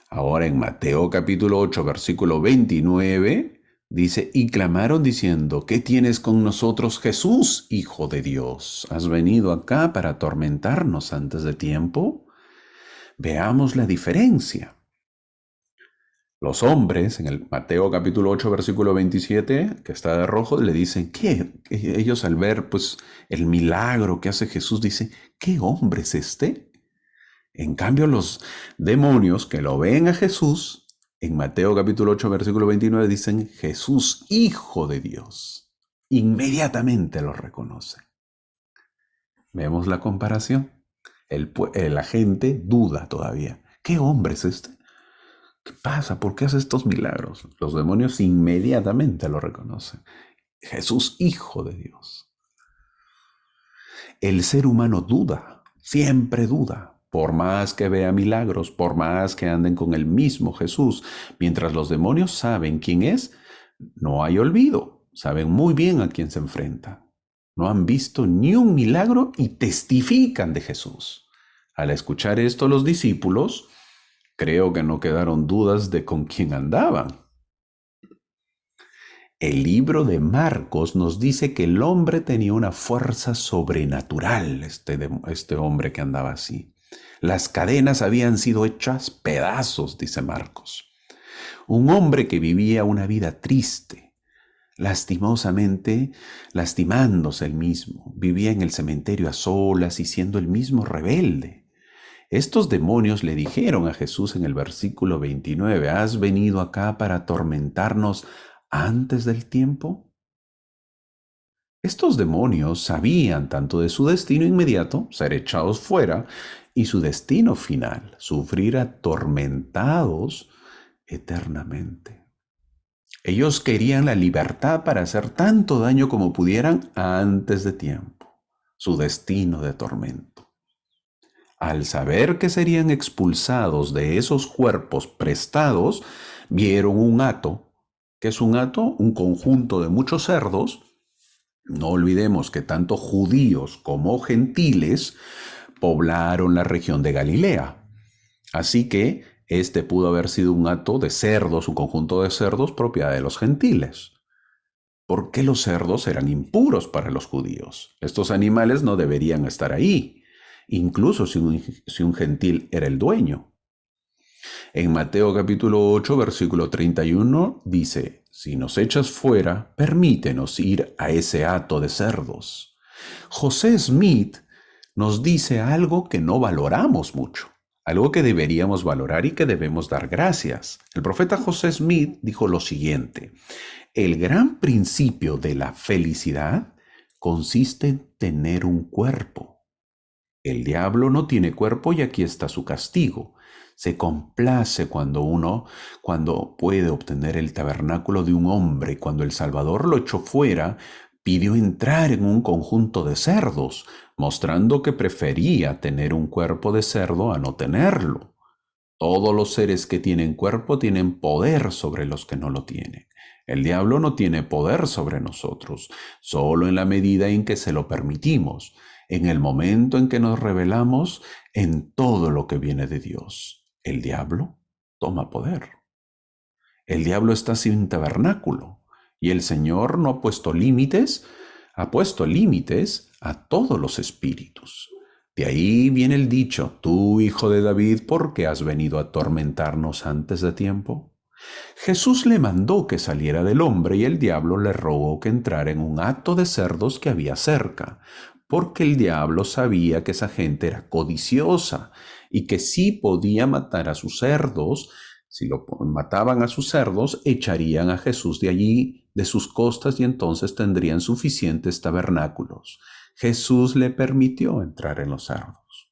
[SPEAKER 1] Ahora en Mateo capítulo 8, versículo 29, dice, y clamaron diciendo, ¿qué tienes con nosotros, Jesús, Hijo de Dios? ¿Has venido acá para atormentarnos antes de tiempo? Veamos la diferencia. Los hombres, en el Mateo capítulo 8, versículo 27, que está de rojo, le dicen, ¿qué? Ellos al ver pues el milagro que hace Jesús, dicen, ¿qué hombre es este? En cambio, los demonios que lo ven a Jesús, en Mateo capítulo 8, versículo 29, dicen, Jesús, Hijo de Dios. Inmediatamente lo reconocen. ¿Vemos la comparación? La gente duda todavía. ¿Qué hombre es este? ¿Qué pasa? ¿Por qué hace estos milagros? Los demonios inmediatamente lo reconocen. Jesús, Hijo de Dios. El ser humano duda, siempre duda, por más que vea milagros, por más que anden con el mismo Jesús, mientras los demonios saben quién es, no hay olvido, saben muy bien a quién se enfrentan. No han visto ni un milagro y testifican de Jesús. Al escuchar esto los discípulos, creo que no quedaron dudas de con quién andaban. El libro de Marcos nos dice que el hombre tenía una fuerza sobrenatural, este hombre que andaba así. Las cadenas habían sido hechas pedazos, dice Marcos. Un hombre que vivía una vida triste, lastimosamente, lastimándose él mismo. Vivía en el cementerio a solas y siendo el mismo rebelde. Estos demonios le dijeron a Jesús en el versículo 29, ¿has venido acá para atormentarnos antes del tiempo? Estos demonios sabían tanto de su destino inmediato, ser echados fuera, y su destino final, sufrir atormentados eternamente. Ellos querían la libertad para hacer tanto daño como pudieran antes de tiempo. su destino de tormento. Al saber que serían expulsados de esos cuerpos prestados, vieron un hato. ¿Qué es un hato? Un conjunto de muchos cerdos. No olvidemos que tanto judíos como gentiles poblaron la región de Galilea. Así que este pudo haber sido un hato de cerdos, un conjunto de cerdos propiedad de los gentiles. ¿Por qué los cerdos eran impuros para los judíos? Estos animales no deberían estar ahí, incluso si un gentil era el dueño. En Mateo capítulo 8, versículo 31 dice, si nos echas fuera, permítenos ir a ese hato de cerdos. José Smith nos dice algo que no valoramos mucho, algo que deberíamos valorar y que debemos dar gracias. El profeta José Smith dijo lo siguiente, el gran principio de la felicidad consiste en tener un cuerpo. El diablo no tiene cuerpo y aquí está su castigo. Se complace cuando puede obtener el tabernáculo de un hombre. Cuando el Salvador lo echó fuera, pidió entrar en un conjunto de cerdos, mostrando que prefería tener un cuerpo de cerdo a no tenerlo. Todos los seres que tienen cuerpo tienen poder sobre los que no lo tienen. El diablo no tiene poder sobre nosotros, solo en la medida en que se lo permitimos, en el momento en que nos rebelamos en todo lo que viene de Dios. El diablo toma poder. El diablo está sin tabernáculo y el Señor no ha puesto límites a todos los espíritus. De ahí viene el dicho, tú, hijo de David, ¿por qué has venido a atormentarnos antes de tiempo? Jesús le mandó que saliera del hombre y el diablo le rogó que entrara en un hato de cerdos que había cerca, porque el diablo sabía que esa gente era codiciosa y que si podía matar a sus cerdos, si lo mataban a sus cerdos, echarían a Jesús de allí, de sus costas, y entonces tendrían suficientes tabernáculos. Jesús le permitió entrar en los cerdos.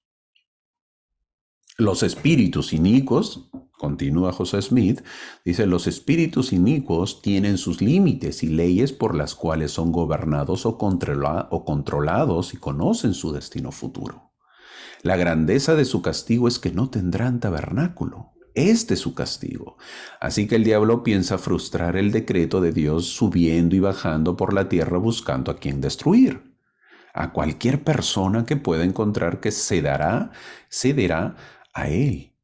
[SPEAKER 1] Los espíritus inicuos, continúa José Smith, dice, los espíritus inicuos tienen sus límites y leyes por las cuales son gobernados o controlados y conocen su destino futuro. La grandeza de su castigo es que no tendrán tabernáculo. Este es su castigo. Así que el diablo piensa frustrar el decreto de Dios subiendo y bajando por la tierra buscando a quien destruir. A cualquier persona que pueda encontrar que cederá a él.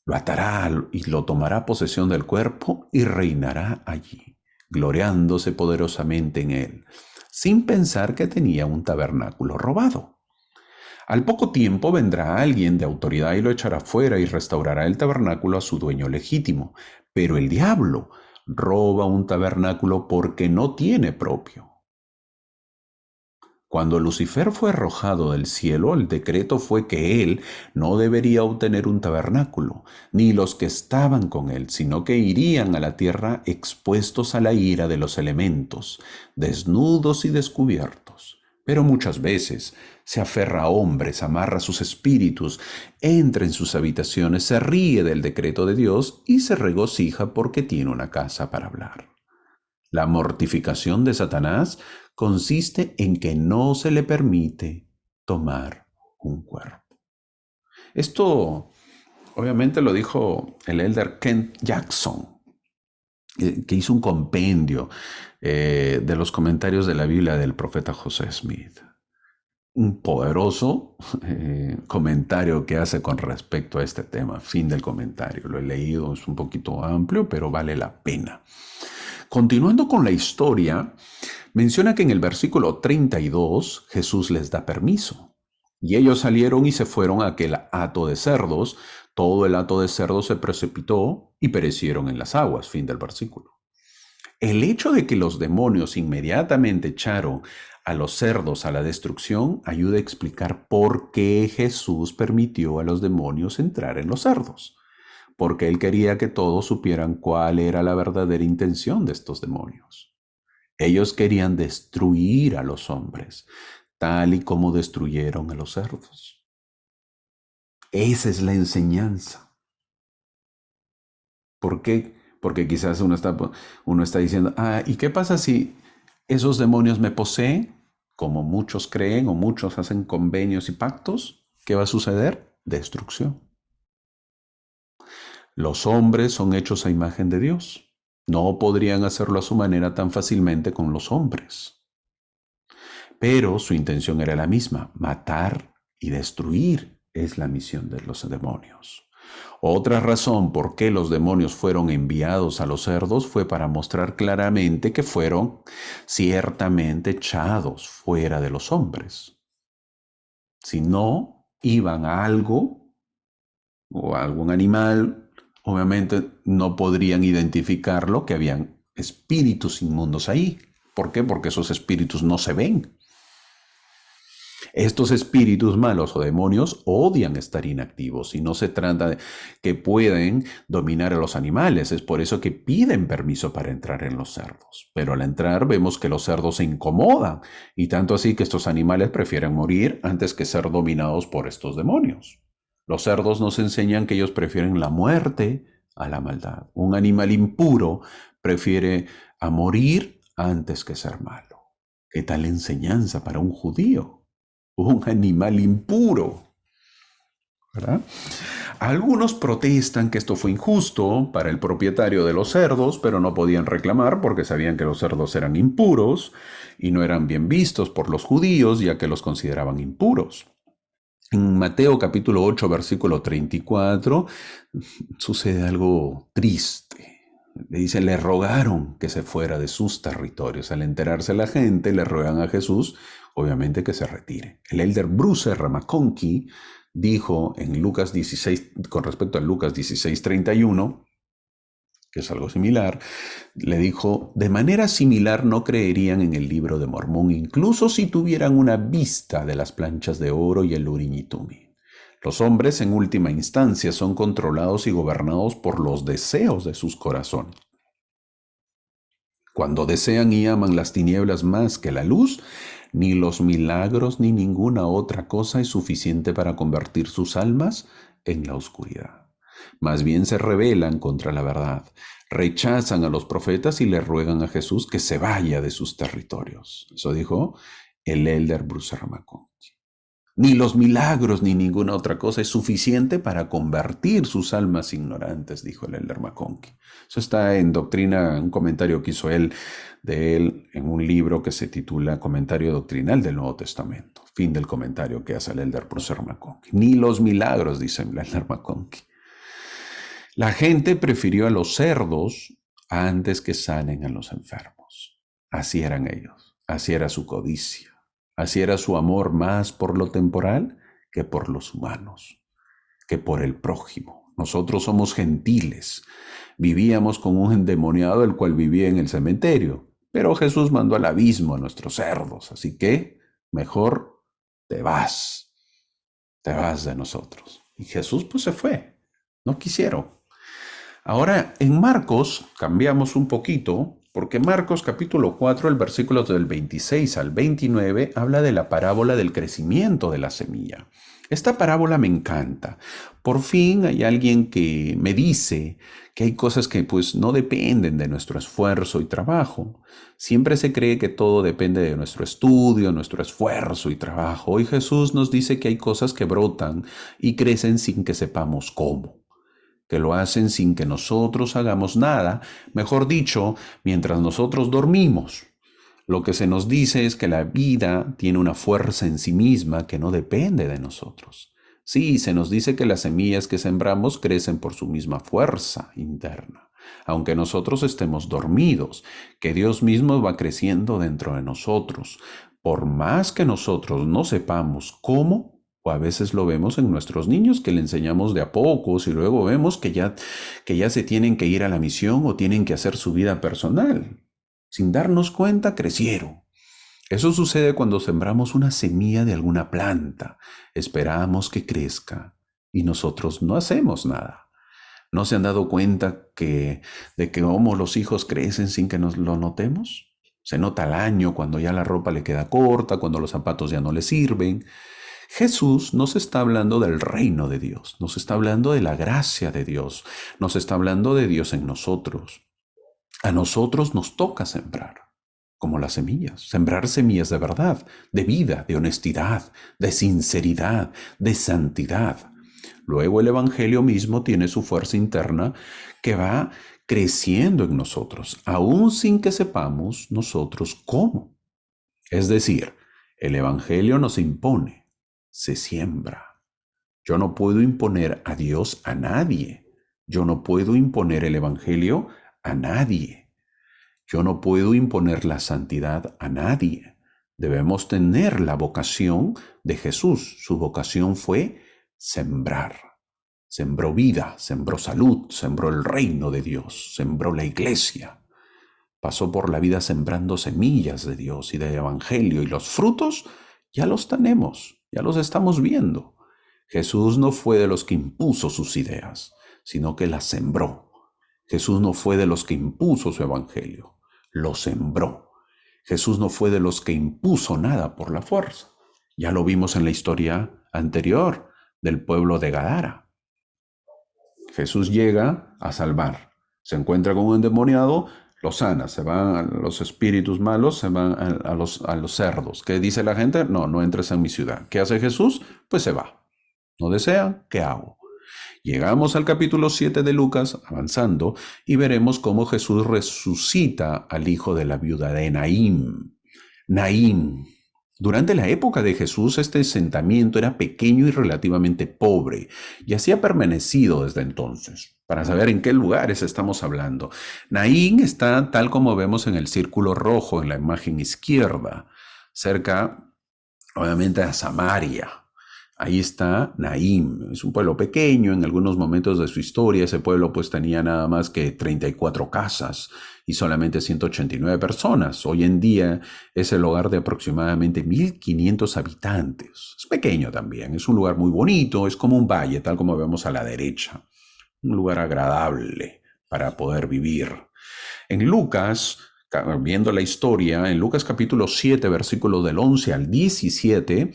[SPEAKER 1] Lo atará y lo tomará posesión del cuerpo y reinará allí, gloriándose poderosamente en él, sin pensar que tenía un tabernáculo robado. Al poco tiempo vendrá alguien de autoridad y lo echará fuera y restaurará el tabernáculo a su dueño legítimo. Pero el diablo roba un tabernáculo porque no tiene propio. Cuando Lucifer fue arrojado del cielo, el decreto fue que él no debería obtener un tabernáculo, ni los que estaban con él, sino que irían a la tierra expuestos a la ira de los elementos, desnudos y descubiertos. Pero muchas veces se aferra a hombres, amarra sus espíritus, entra en sus habitaciones, se ríe del decreto de Dios y se regocija porque tiene una casa para hablar. La mortificación de Satanás consiste en que no se le permite tomar un cuerpo. Esto obviamente lo dijo el elder Kent Jackson, que hizo un compendio de los comentarios de la Biblia del profeta José Smith. Un poderoso comentario que hace con respecto a este tema. Fin del comentario. Lo he leído, es un poquito amplio, pero vale la pena. Continuando con la historia, menciona que en el versículo 32 Jesús les da permiso. Y ellos salieron y se fueron a aquel hato de cerdos. Todo el hato de cerdos se precipitó y perecieron en las aguas. Fin del versículo. El hecho de que los demonios inmediatamente echaron a los cerdos a la destrucción ayuda a explicar por qué Jesús permitió a los demonios entrar en los cerdos. Porque él quería que todos supieran cuál era la verdadera intención de estos demonios. Ellos querían destruir a los hombres, tal y como destruyeron a los cerdos. Esa es la enseñanza. ¿Por qué? Porque quizás uno está diciendo, ¿y qué pasa si esos demonios me poseen? como muchos creen o muchos hacen convenios y pactos, ¿qué va a suceder? Destrucción. Los hombres son hechos a imagen de Dios. No podrían hacerlo a su manera tan fácilmente con los hombres. Pero su intención era la misma, matar y destruir es la misión de los demonios. Otra razón por qué los demonios fueron enviados a los cerdos fue para mostrar claramente que fueron ciertamente echados fuera de los hombres. Si no iban a algo o a algún animal, obviamente no podrían identificarlo que habían espíritus inmundos ahí. ¿Por qué? Porque esos espíritus no se ven. Estos espíritus malos o demonios odian estar inactivos y no se trata de que pueden dominar a los animales. Es por eso que piden permiso para entrar en los cerdos. Pero al entrar vemos que los cerdos se incomodan y tanto así que estos animales prefieren morir antes que ser dominados por estos demonios. Los cerdos nos enseñan que ellos prefieren la muerte a la maldad. Un animal impuro prefiere a morir antes que ser malo. ¿Qué tal enseñanza para un judío? Un animal impuro, ¿verdad? Algunos protestan que esto fue injusto para el propietario de los cerdos, pero no podían reclamar porque sabían que los cerdos eran impuros y no eran bien vistos por los judíos, ya que los consideraban impuros. En Mateo capítulo 8, versículo 34, sucede algo triste. Le dice, le rogaron que se fuera de sus territorios. Al enterarse la gente, le ruegan a Jesús, obviamente, que se retire. El elder Bruce Ramakonki dijo en Lucas 16, con respecto a Lucas 16:31, que es algo similar, le dijo, de manera similar no creerían en el libro de Mormón, incluso si tuvieran una vista de las planchas de oro y el Urim y Tumim. Los hombres en última instancia son controlados y gobernados por los deseos de sus corazones. Cuando desean y aman las tinieblas más que la luz, ni los milagros ni ninguna otra cosa es suficiente para convertir sus almas en la oscuridad. Más bien se rebelan contra la verdad, rechazan a los profetas y le ruegan a Jesús que se vaya de sus territorios. Eso dijo el elder Bruce Ramakonki. Ni los milagros ni ninguna otra cosa es suficiente para convertir sus almas ignorantes, dijo el elder Ramakonki. Eso está en Doctrina, un comentario que hizo él de él en un libro que se titula Comentario Doctrinal del Nuevo Testamento. Fin del comentario que hace el elder Bruce Ramakonki. Ni los milagros, dice el elder Ramakonki. La gente prefirió a los cerdos antes que sanen a los enfermos. Así eran ellos, así era su codicia. Así era su amor más por lo temporal que por los humanos, que por el prójimo. Nosotros somos gentiles. Vivíamos con un endemoniado el cual vivía en el cementerio, pero Jesús mandó al abismo a nuestros cerdos, así que mejor te vas de nosotros. Y Jesús pues se fue, no quisieron. Ahora en Marcos cambiamos un poquito, porque Marcos capítulo 4, el versículo del 26 al 29, habla de la parábola del crecimiento de la semilla. Esta parábola me encanta. Por fin hay alguien que me dice que hay cosas que pues no dependen de nuestro esfuerzo y trabajo. Siempre se cree que todo depende de nuestro estudio, nuestro esfuerzo y trabajo. Hoy Jesús nos dice que hay cosas que brotan y crecen sin que sepamos cómo, que lo hacen sin que nosotros hagamos nada, mejor dicho, mientras nosotros dormimos. Lo que se nos dice es que la vida tiene una fuerza en sí misma que no depende de nosotros. Sí, se nos dice que las semillas que sembramos crecen por su misma fuerza interna, aunque nosotros estemos dormidos, que Dios mismo va creciendo dentro de nosotros. Por más que nosotros no sepamos cómo, o a veces lo vemos en nuestros niños que le enseñamos de a pocos y luego vemos que ya se tienen que ir a la misión o tienen que hacer su vida personal. Sin darnos cuenta, crecieron. Eso sucede cuando sembramos una semilla de alguna planta. Esperamos que crezca y nosotros no hacemos nada. ¿No se han dado cuenta de que cómo los hijos crecen sin que nos lo notemos? Se nota al año cuando ya la ropa le queda corta, cuando los zapatos ya no le sirven. Jesús nos está hablando del reino de Dios, nos está hablando de la gracia de Dios, nos está hablando de Dios en nosotros. A nosotros nos toca sembrar. como las semillas, sembrar semillas de verdad, de vida, de honestidad, de sinceridad, de santidad. Luego el Evangelio mismo tiene su fuerza interna que va creciendo en nosotros, aún sin que sepamos nosotros cómo. Es decir, el Evangelio nos impone, se siembra. Yo no puedo imponer a Dios a nadie. Yo no puedo imponer el Evangelio a nadie. Yo no puedo imponer la santidad a nadie. Debemos tener la vocación de Jesús. Su vocación fue sembrar. Sembró vida, sembró salud, sembró el reino de Dios, sembró la iglesia. Pasó por la vida sembrando semillas de Dios y del Evangelio, y los frutos ya los tenemos, ya los estamos viendo. Jesús no fue de los que impuso sus ideas, sino que las sembró. Jesús no fue de los que impuso su Evangelio, lo sembró. Jesús no fue de los que impuso nada por la fuerza. Ya lo vimos en la historia anterior del pueblo de Gadara. Jesús llega a salvar. Se encuentra con un endemoniado, lo sana, se van los espíritus malos, se van a los cerdos. ¿Qué dice la gente? No, no entres en mi ciudad. ¿Qué hace Jesús? Pues se va. ¿No desea? ¿Qué hago? Llegamos al capítulo 7 de Lucas, avanzando, y veremos cómo Jesús resucita al hijo de la viuda de Naín. Naín. Durante la época de Jesús, este asentamiento era pequeño y relativamente pobre, y así ha permanecido desde entonces. Para saber en qué lugares estamos hablando, Naín está tal como vemos en el círculo rojo en la imagen izquierda, cerca, obviamente, a Samaria. Ahí está Naín, es un pueblo pequeño, en algunos momentos de su historia ese pueblo pues tenía nada más que 34 casas y solamente 189 personas. Hoy en día es el hogar de aproximadamente 1.500 habitantes. Es pequeño también, es un lugar muy bonito, es como un valle, tal como vemos a la derecha. Un lugar agradable para poder vivir. En Lucas, viendo la historia, en Lucas capítulo 7, versículos del 11 al 17,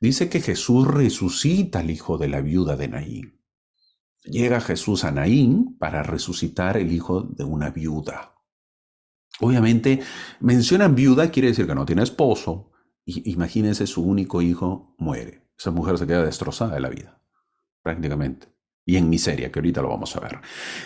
[SPEAKER 1] dice que Jesús resucita al hijo de la viuda de Naín. Llega Jesús a Naín para resucitar el hijo de una viuda. Obviamente, mencionan viuda, quiere decir que no tiene esposo. Imagínense, su único hijo muere. Esa mujer se queda destrozada de la vida, prácticamente. Y en miseria, que ahorita lo vamos a ver.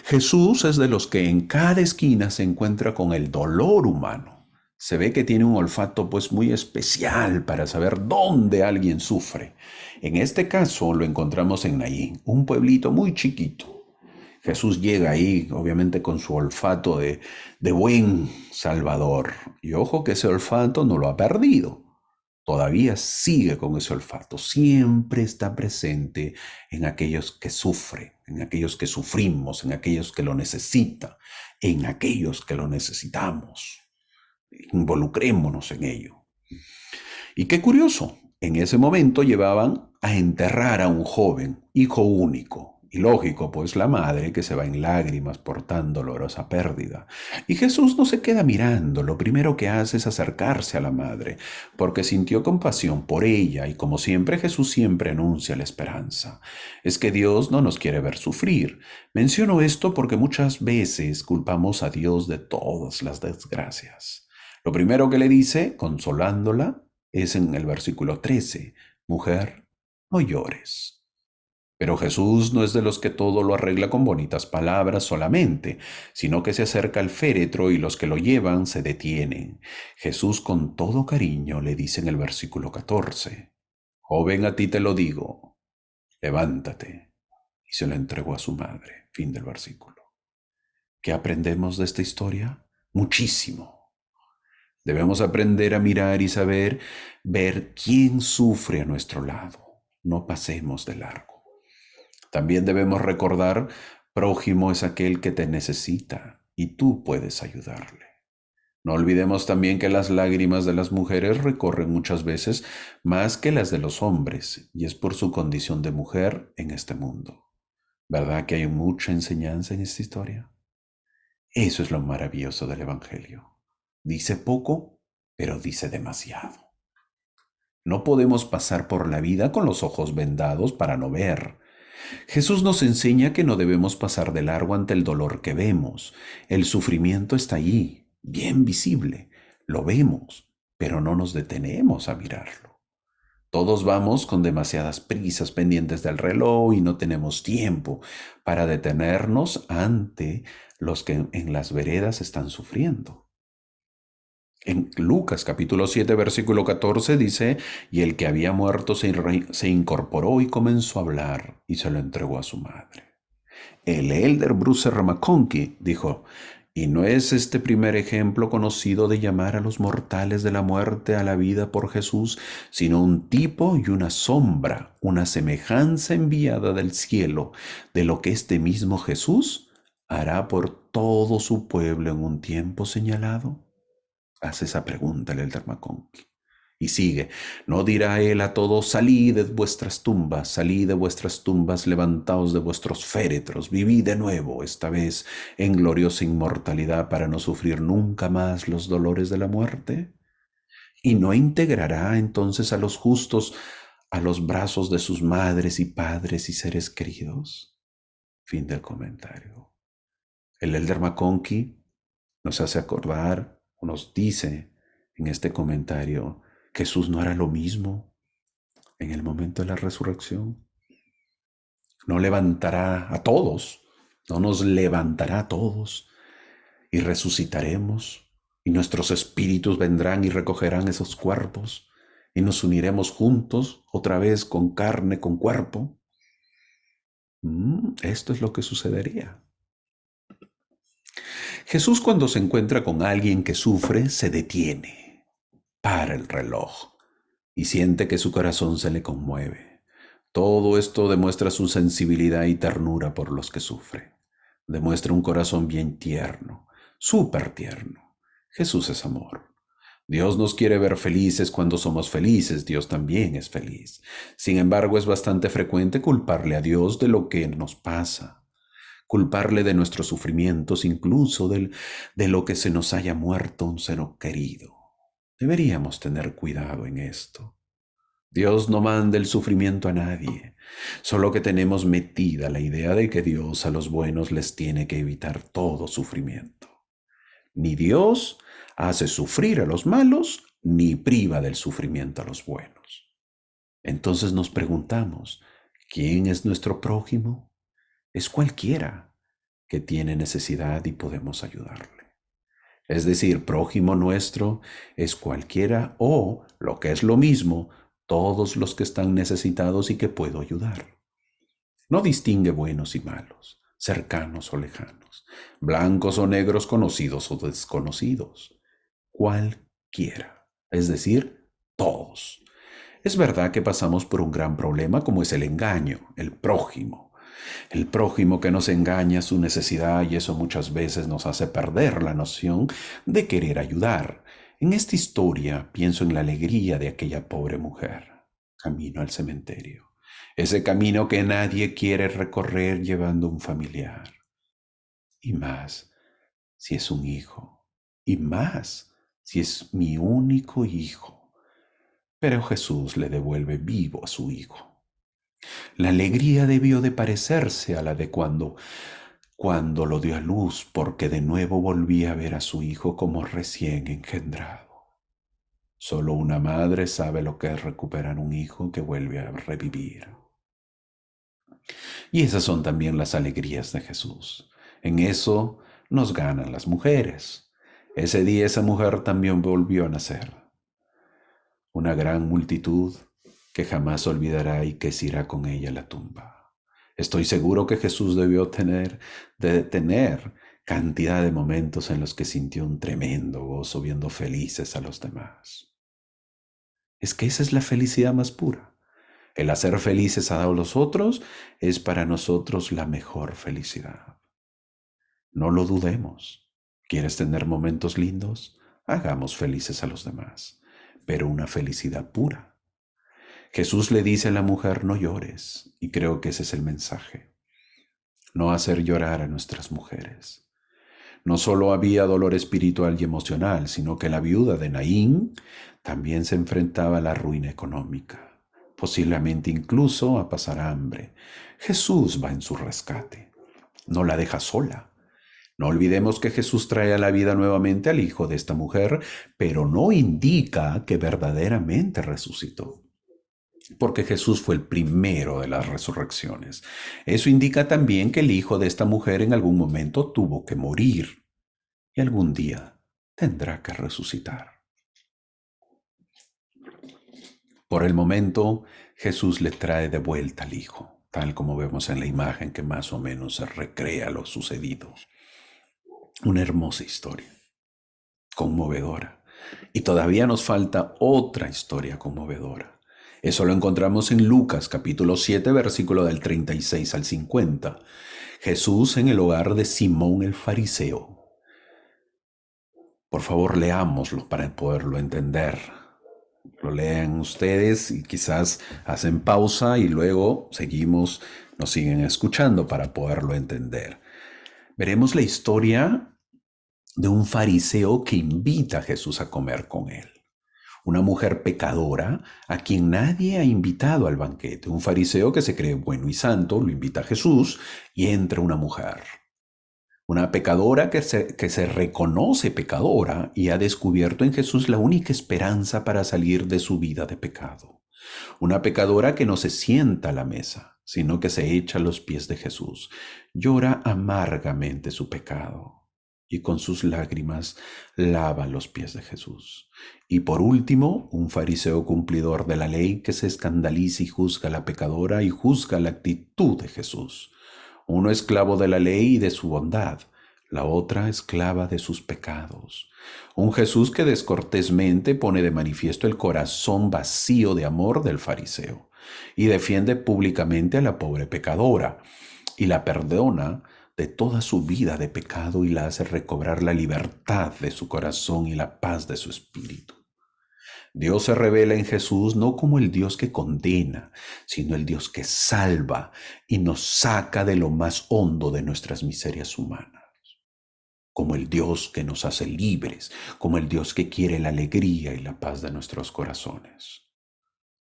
[SPEAKER 1] Jesús es de los que en cada esquina se encuentra con el dolor humano. Se ve que tiene un olfato pues muy especial para saber dónde alguien sufre. En este caso lo encontramos en Naín, un pueblito muy chiquito. Jesús llega ahí, obviamente con su olfato de buen Salvador. Y ojo que ese olfato no lo ha perdido. Todavía sigue con ese olfato, siempre está presente en aquellos que sufren, en aquellos que sufrimos, en aquellos que lo necesitan, en aquellos que lo necesitamos. Involucrémonos en ello. Y qué curioso, en ese momento llevaban a enterrar a un joven, hijo único. Y lógico, pues la madre que se va en lágrimas por tan dolorosa pérdida. Y Jesús no se queda mirando, lo primero que hace es acercarse a la madre, porque sintió compasión por ella y como siempre Jesús siempre anuncia la esperanza. Es que Dios no nos quiere ver sufrir. Menciono esto porque muchas veces culpamos a Dios de todas las desgracias. Lo primero que le dice, consolándola, es en el versículo 13, mujer, no llores. Pero Jesús no es de los que todo lo arregla con bonitas palabras solamente, sino que se acerca al féretro y los que lo llevan se detienen. Jesús con todo cariño le dice en el versículo 14, joven, a ti te lo digo, levántate. Y se lo entregó a su madre. Fin del versículo. ¿Qué aprendemos de esta historia? Muchísimo. Debemos aprender a mirar y saber ver quién sufre a nuestro lado. No pasemos de largo. También debemos recordar, prójimo es aquel que te necesita y tú puedes ayudarle. No olvidemos también que las lágrimas de las mujeres recorren muchas veces más que las de los hombres, y es por su condición de mujer en este mundo. ¿Verdad que hay mucha enseñanza en esta historia? Eso es lo maravilloso del Evangelio. Dice poco, pero dice demasiado. No podemos pasar por la vida con los ojos vendados para no ver. Jesús nos enseña que no debemos pasar de largo ante el dolor que vemos. El sufrimiento está allí, bien visible. Lo vemos, pero no nos detenemos a mirarlo. Todos vamos con demasiadas prisas pendientes del reloj y no tenemos tiempo para detenernos ante los que en las veredas están sufriendo. En Lucas capítulo 7 versículo 14 dice, y el que había muerto se incorporó y comenzó a hablar y se lo entregó a su madre. El elder Bruce R. McConkie dijo, ¿y no es este primer ejemplo conocido de llamar a los mortales de la muerte a la vida por Jesús, sino un tipo y una sombra, una semejanza enviada del cielo de lo que este mismo Jesús hará por todo su pueblo en un tiempo señalado? Hace esa pregunta el elder McConkie. Y sigue, ¿no dirá él a todos, salid de vuestras tumbas, levantaos de vuestros féretros, vivid de nuevo, esta vez en gloriosa inmortalidad para no sufrir nunca más los dolores de la muerte? ¿Y no integrará entonces a los justos a los brazos de sus madres y padres y seres queridos? Fin del comentario. El elder McConkie nos hace acordar o nos dice en este comentario, Jesús no hará lo mismo en el momento de la resurrección. No levantará a todos, no nos levantará a todos y resucitaremos y nuestros espíritus vendrán y recogerán esos cuerpos y nos uniremos juntos otra vez con carne, con cuerpo. Esto es lo que sucedería. Jesús cuando se encuentra con alguien que sufre, se detiene, para el reloj y siente que su corazón se le conmueve. Todo esto demuestra su sensibilidad y ternura por los que sufren. Demuestra un corazón bien tierno, súper tierno. Jesús es amor. Dios nos quiere ver felices cuando somos felices, Dios también es feliz. Sin embargo, es bastante frecuente culparle a Dios de lo que nos pasa, culparle de nuestros sufrimientos, incluso de lo que se nos haya muerto un ser querido. Deberíamos tener cuidado en esto. Dios no manda el sufrimiento a nadie, solo que tenemos metida la idea de que Dios a los buenos les tiene que evitar todo sufrimiento. Ni Dios hace sufrir a los malos, ni priva del sufrimiento a los buenos. Entonces nos preguntamos, ¿quién es nuestro prójimo? Es cualquiera que tiene necesidad y podemos ayudarle. Es decir, prójimo nuestro es cualquiera o, lo que es lo mismo, todos los que están necesitados y que puedo ayudar. No distingue buenos y malos, cercanos o lejanos, blancos o negros, conocidos o desconocidos. Cualquiera, es decir, todos. Es verdad que pasamos por un gran problema como es el engaño, el prójimo. El prójimo que nos engaña su necesidad y eso muchas veces nos hace perder la noción de querer ayudar. En esta historia pienso en la alegría de aquella pobre mujer, camino al cementerio. Ese camino que nadie quiere recorrer llevando un familiar. Y más si es un hijo. Y más si es mi único hijo. Pero Jesús le devuelve vivo a su hijo. La alegría debió de parecerse a la de cuando lo dio a luz, porque de nuevo volvía a ver a su hijo como recién engendrado. Solo una madre sabe lo que es recuperar un hijo que vuelve a revivir. Y esas son también las alegrías de Jesús. En eso nos ganan las mujeres. Ese día esa mujer también volvió a nacer. Una gran multitud que jamás olvidará y que se irá con ella a la tumba. Estoy seguro que Jesús debió tener cantidad de momentos en los que sintió un tremendo gozo viendo felices a los demás. Es que esa es la felicidad más pura. El hacer felices a los otros es para nosotros la mejor felicidad. No lo dudemos. ¿Quieres tener momentos lindos? Hagamos felices a los demás, pero una felicidad pura. Jesús le dice a la mujer, no llores, y creo que ese es el mensaje. No hacer llorar a nuestras mujeres. No solo había dolor espiritual y emocional, sino que la viuda de Naín también se enfrentaba a la ruina económica, posiblemente incluso a pasar hambre. Jesús va en su rescate, no la deja sola, No olvidemos que Jesús trae a la vida nuevamente al hijo de esta mujer, pero no indica que verdaderamente resucitó, porque Jesús fue el primero de las resurrecciones. Eso indica también que el hijo de esta mujer en algún momento tuvo que morir y algún día tendrá que resucitar. Por el momento, Jesús le trae de vuelta al hijo, tal como vemos en la imagen que más o menos se recrea lo sucedido. Una hermosa historia, conmovedora. Y todavía nos falta otra historia conmovedora. Eso lo encontramos en Lucas capítulo 7, versículo del 36 al 50. Jesús en el hogar de Simón el fariseo. Por favor, leámoslo para poderlo entender. Lo lean ustedes y quizás hacen pausa y luego nos siguen escuchando para poderlo entender. Veremos la historia de un fariseo que invita a Jesús a comer con él. Una mujer pecadora a quien nadie ha invitado al banquete. Un fariseo que se cree bueno y santo, lo invita a Jesús y entra una mujer. Una pecadora que se reconoce pecadora y ha descubierto en Jesús la única esperanza para salir de su vida de pecado. Una pecadora que no se sienta a la mesa, sino que se echa a los pies de Jesús. Llora amargamente su pecado y con sus lágrimas lava los pies de Jesús. Y por último, un fariseo cumplidor de la ley que se escandaliza y juzga a la pecadora y juzga la actitud de Jesús. Uno esclavo de la ley y de su bondad, la otra esclava de sus pecados. Un Jesús que descortésmente pone de manifiesto el corazón vacío de amor del fariseo y defiende públicamente a la pobre pecadora y la perdona de toda su vida de pecado y la hace recobrar la libertad de su corazón y la paz de su espíritu. Dios se revela en Jesús no como el Dios que condena, sino el Dios que salva y nos saca de lo más hondo de nuestras miserias humanas. Como el Dios que nos hace libres, como el Dios que quiere la alegría y la paz de nuestros corazones.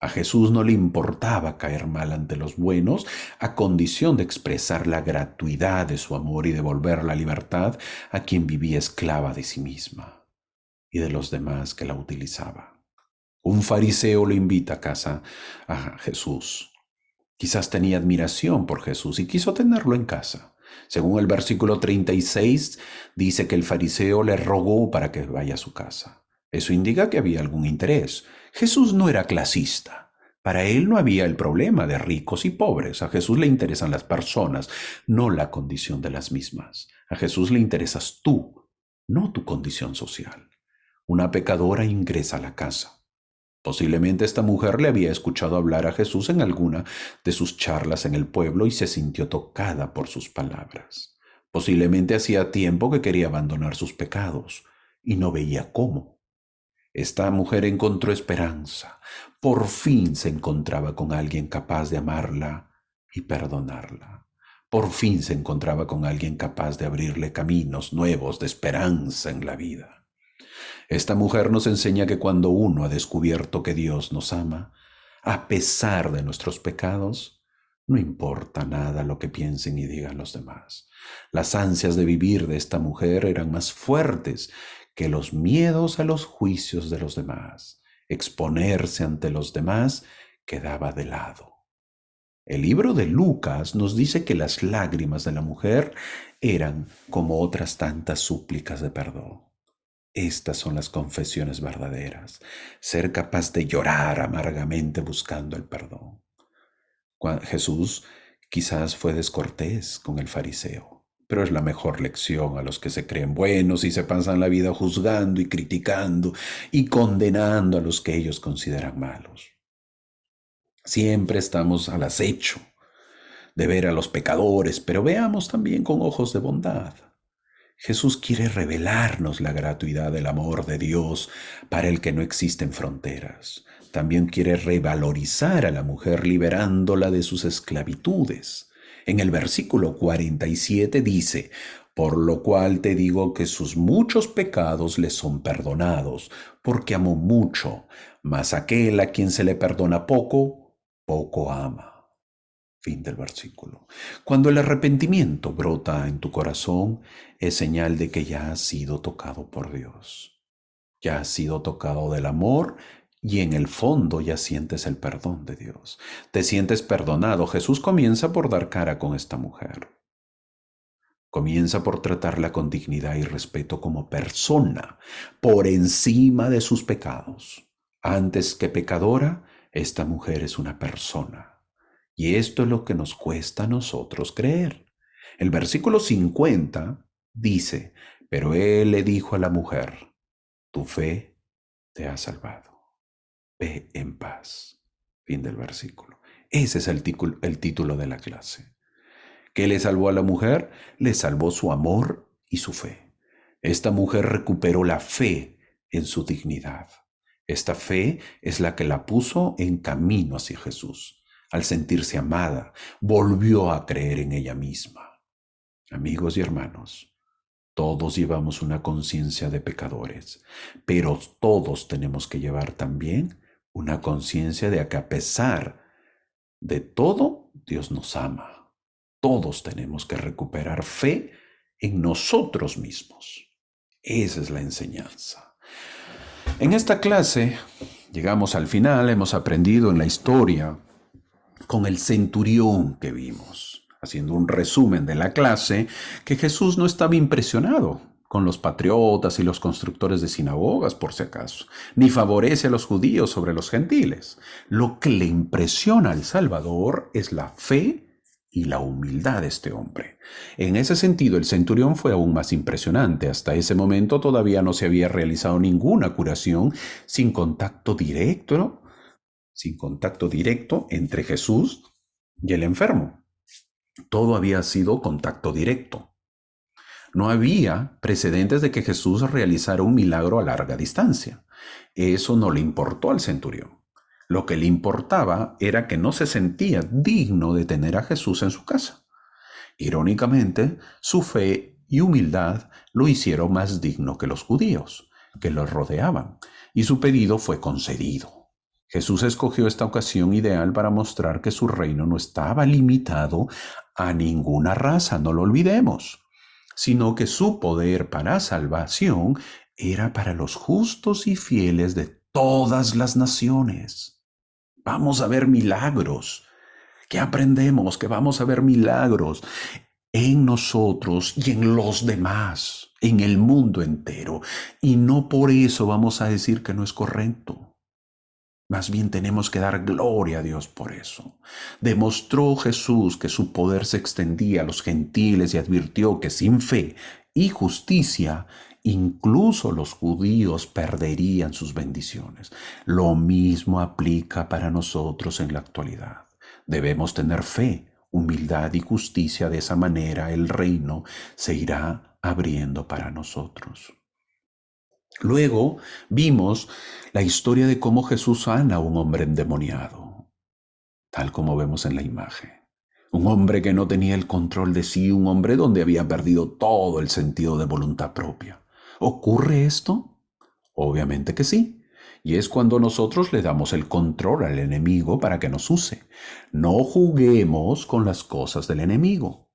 [SPEAKER 1] A Jesús no le importaba caer mal ante los buenos, a condición de expresar la gratuidad de su amor y devolver la libertad a quien vivía esclava de sí misma y de los demás que la utilizaba. Un fariseo lo invita a casa a Jesús. Quizás tenía admiración por Jesús y quiso tenerlo en casa. Según el versículo 36, dice que el fariseo le rogó para que vaya a su casa. Eso indica que había algún interés. Jesús no era clasista. Para él no había el problema de ricos y pobres. A Jesús le interesan las personas, no la condición de las mismas. A Jesús le interesas tú, no tu condición social. Una pecadora ingresa a la casa. Posiblemente esta mujer le había escuchado hablar a Jesús en alguna de sus charlas en el pueblo y se sintió tocada por sus palabras. Posiblemente hacía tiempo que quería abandonar sus pecados y no veía cómo. Esta mujer encontró esperanza. Por fin se encontraba con alguien capaz de amarla y perdonarla. Por fin se encontraba con alguien capaz de abrirle caminos nuevos de esperanza en la vida. Esta mujer nos enseña que cuando uno ha descubierto que Dios nos ama, a pesar de nuestros pecados, no importa nada lo que piensen y digan los demás. Las ansias de vivir de esta mujer eran más fuertes que los miedos a los juicios de los demás. Exponerse ante los demás quedaba de lado. El libro de Lucas nos dice que las lágrimas de la mujer eran como otras tantas súplicas de perdón. Estas son las confesiones verdaderas, ser capaz de llorar amargamente buscando el perdón. Jesús quizás fue descortés con el fariseo, pero es la mejor lección a los que se creen buenos y se pasan la vida juzgando y criticando y condenando a los que ellos consideran malos. Siempre estamos al acecho de ver a los pecadores, pero veamos también con ojos de bondad. Jesús quiere revelarnos la gratuidad del amor de Dios para el que no existen fronteras. También quiere revalorizar a la mujer liberándola de sus esclavitudes. En el versículo 47 dice, por lo cual te digo que sus muchos pecados le son perdonados, porque amó mucho, mas aquel a quien se le perdona poco, poco ama. Fin del versículo. Cuando el arrepentimiento brota en tu corazón, es señal de que ya has sido tocado por Dios. Ya has sido tocado del amor y en el fondo ya sientes el perdón de Dios. Te sientes perdonado. Jesús comienza por dar cara con esta mujer. Comienza por tratarla con dignidad y respeto como persona, por encima de sus pecados. Antes que pecadora, esta mujer es una persona. Y esto es lo que nos cuesta a nosotros creer. El versículo 50 dice, pero él le dijo a la mujer, tu fe te ha salvado. Ve en paz. Fin del versículo. Ese es el título de la clase. ¿Qué le salvó a la mujer? Le salvó su amor y su fe. Esta mujer recuperó la fe en su dignidad. Esta fe es la que la puso en camino hacia Jesús. Al sentirse amada, volvió a creer en ella misma. Amigos y hermanos, todos llevamos una conciencia de pecadores, pero todos tenemos que llevar también una conciencia de que a pesar de todo, Dios nos ama. Todos tenemos que recuperar fe en nosotros mismos. Esa es la enseñanza. En esta clase llegamos al final, hemos aprendido en la historia con el centurión que vimos, haciendo un resumen de la clase, que Jesús no estaba impresionado con los patriotas y los constructores de sinagogas, por si acaso, ni favorece a los judíos sobre los gentiles. Lo que le impresiona al Salvador es la fe y la humildad de este hombre. En ese sentido, el centurión fue aún más impresionante. Hasta ese momento todavía no se había realizado ninguna curación sin contacto directo, ¿no? Sin contacto directo entre Jesús y el enfermo. Todo había sido contacto directo. No había precedentes de que Jesús realizara un milagro a larga distancia. Eso no le importó al centurión. Lo que le importaba era que no se sentía digno de tener a Jesús en su casa. Irónicamente, su fe y humildad lo hicieron más digno que los judíos, que los rodeaban, y su pedido fue concedido. Jesús escogió esta ocasión ideal para mostrar que su reino no estaba limitado a ninguna raza, no lo olvidemos, sino que su poder para salvación era para los justos y fieles de todas las naciones. Vamos a ver milagros. ¿Qué aprendemos? Que vamos a ver milagros en nosotros y en los demás, en el mundo entero. Y no por eso vamos a decir que no es correcto. Más bien tenemos que dar gloria a Dios por eso. Demostró Jesús que su poder se extendía a los gentiles y advirtió que sin fe y justicia, incluso los judíos perderían sus bendiciones. Lo mismo aplica para nosotros en la actualidad. Debemos tener fe, humildad y justicia. De esa manera el reino se irá abriendo para nosotros. Luego vimos la historia de cómo Jesús sana a un hombre endemoniado, tal como vemos en la imagen. Un hombre que no tenía el control de sí, un hombre donde había perdido todo el sentido de voluntad propia. ¿Ocurre esto? Obviamente que sí. Y es cuando nosotros le damos el control al enemigo para que nos use. No juguemos con las cosas del enemigo.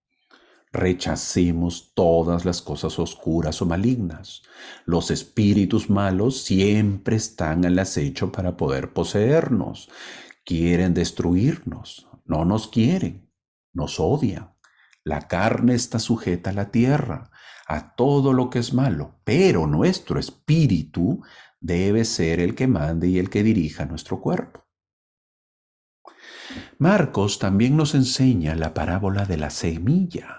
[SPEAKER 1] Rechacemos todas las cosas oscuras o malignas. Los espíritus malos siempre están al acecho para poder poseernos. Quieren destruirnos. No nos quieren. Nos odian. La carne está sujeta a la tierra, a todo lo que es malo, pero nuestro espíritu debe ser el que mande y el que dirija nuestro cuerpo. Marcos también nos enseña la parábola de la semilla.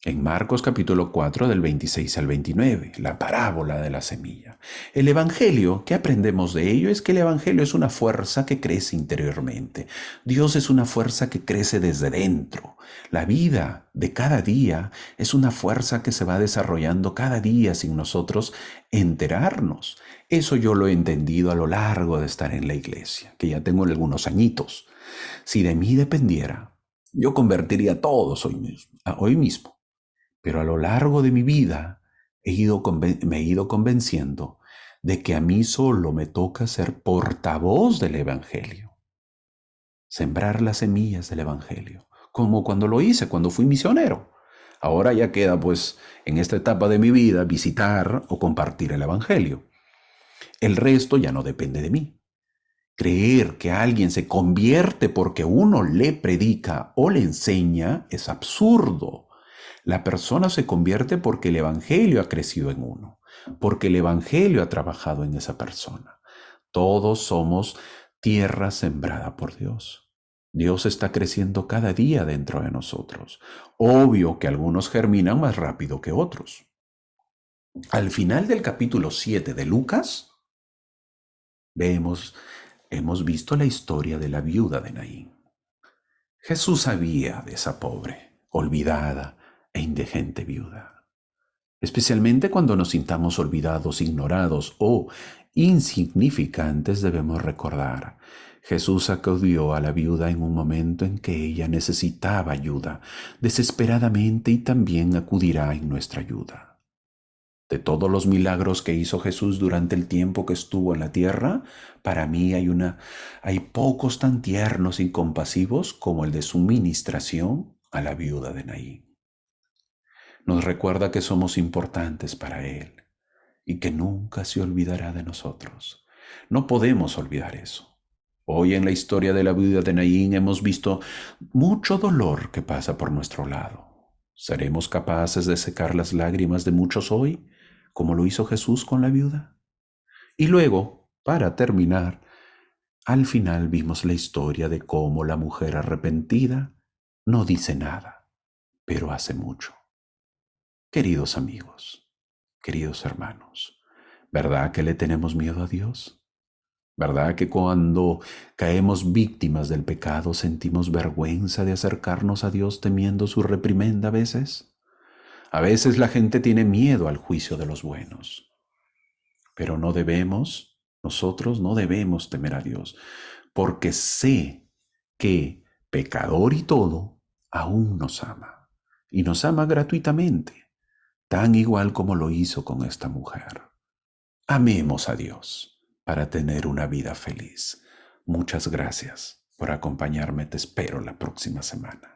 [SPEAKER 1] En Marcos capítulo 4 del 26 al 29, la parábola de la semilla. El Evangelio, ¿qué aprendemos de ello? Es que el Evangelio es una fuerza que crece interiormente. Dios es una fuerza que crece desde dentro. La vida de cada día es una fuerza que se va desarrollando cada día sin nosotros enterarnos. Eso yo lo he entendido a lo largo de estar en la iglesia, que ya tengo algunos añitos. Si de mí dependiera, yo convertiría a todos hoy mismo. Pero a lo largo de mi vida me he ido convenciendo de que a mí solo me toca ser portavoz del Evangelio, sembrar las semillas del Evangelio, como cuando lo hice, cuando fui misionero. Ahora ya queda, pues, en esta etapa de mi vida, visitar o compartir el Evangelio. El resto ya no depende de mí. Creer que alguien se convierte porque uno le predica o le enseña es absurdo. La persona se convierte porque el Evangelio ha crecido en uno, porque el Evangelio ha trabajado en esa persona. Todos somos tierra sembrada por Dios. Dios está creciendo cada día dentro de nosotros. Obvio que algunos germinan más rápido que otros. Al final del capítulo 7 de Lucas, hemos visto la historia de la viuda de Naín. Jesús sabía de esa pobre, olvidada e indigente viuda. Especialmente cuando nos sintamos olvidados, ignorados o insignificantes, debemos recordar, Jesús acudió a la viuda en un momento en que ella necesitaba ayuda, desesperadamente, y también acudirá en nuestra ayuda. De todos los milagros que hizo Jesús durante el tiempo que estuvo en la tierra, para mí hay pocos tan tiernos y compasivos como el de su ministración a la viuda de Naín. Nos recuerda que somos importantes para Él y que nunca se olvidará de nosotros. No podemos olvidar eso. Hoy en la historia de la viuda de Naín hemos visto mucho dolor que pasa por nuestro lado. ¿Seremos capaces de secar las lágrimas de muchos hoy, como lo hizo Jesús con la viuda? Y luego, para terminar, al final vimos la historia de cómo la mujer arrepentida no dice nada, pero hace mucho. Queridos amigos, queridos hermanos, ¿verdad que le tenemos miedo a Dios? ¿Verdad que cuando caemos víctimas del pecado sentimos vergüenza de acercarnos a Dios temiendo su reprimenda a veces? A veces la gente tiene miedo al juicio de los buenos, pero nosotros no debemos temer a Dios, porque sé que, pecador y todo, aún nos ama, y nos ama gratuitamente, tan igual como lo hizo con esta mujer. Amemos a Dios para tener una vida feliz. Muchas gracias por acompañarme. Te espero la próxima semana.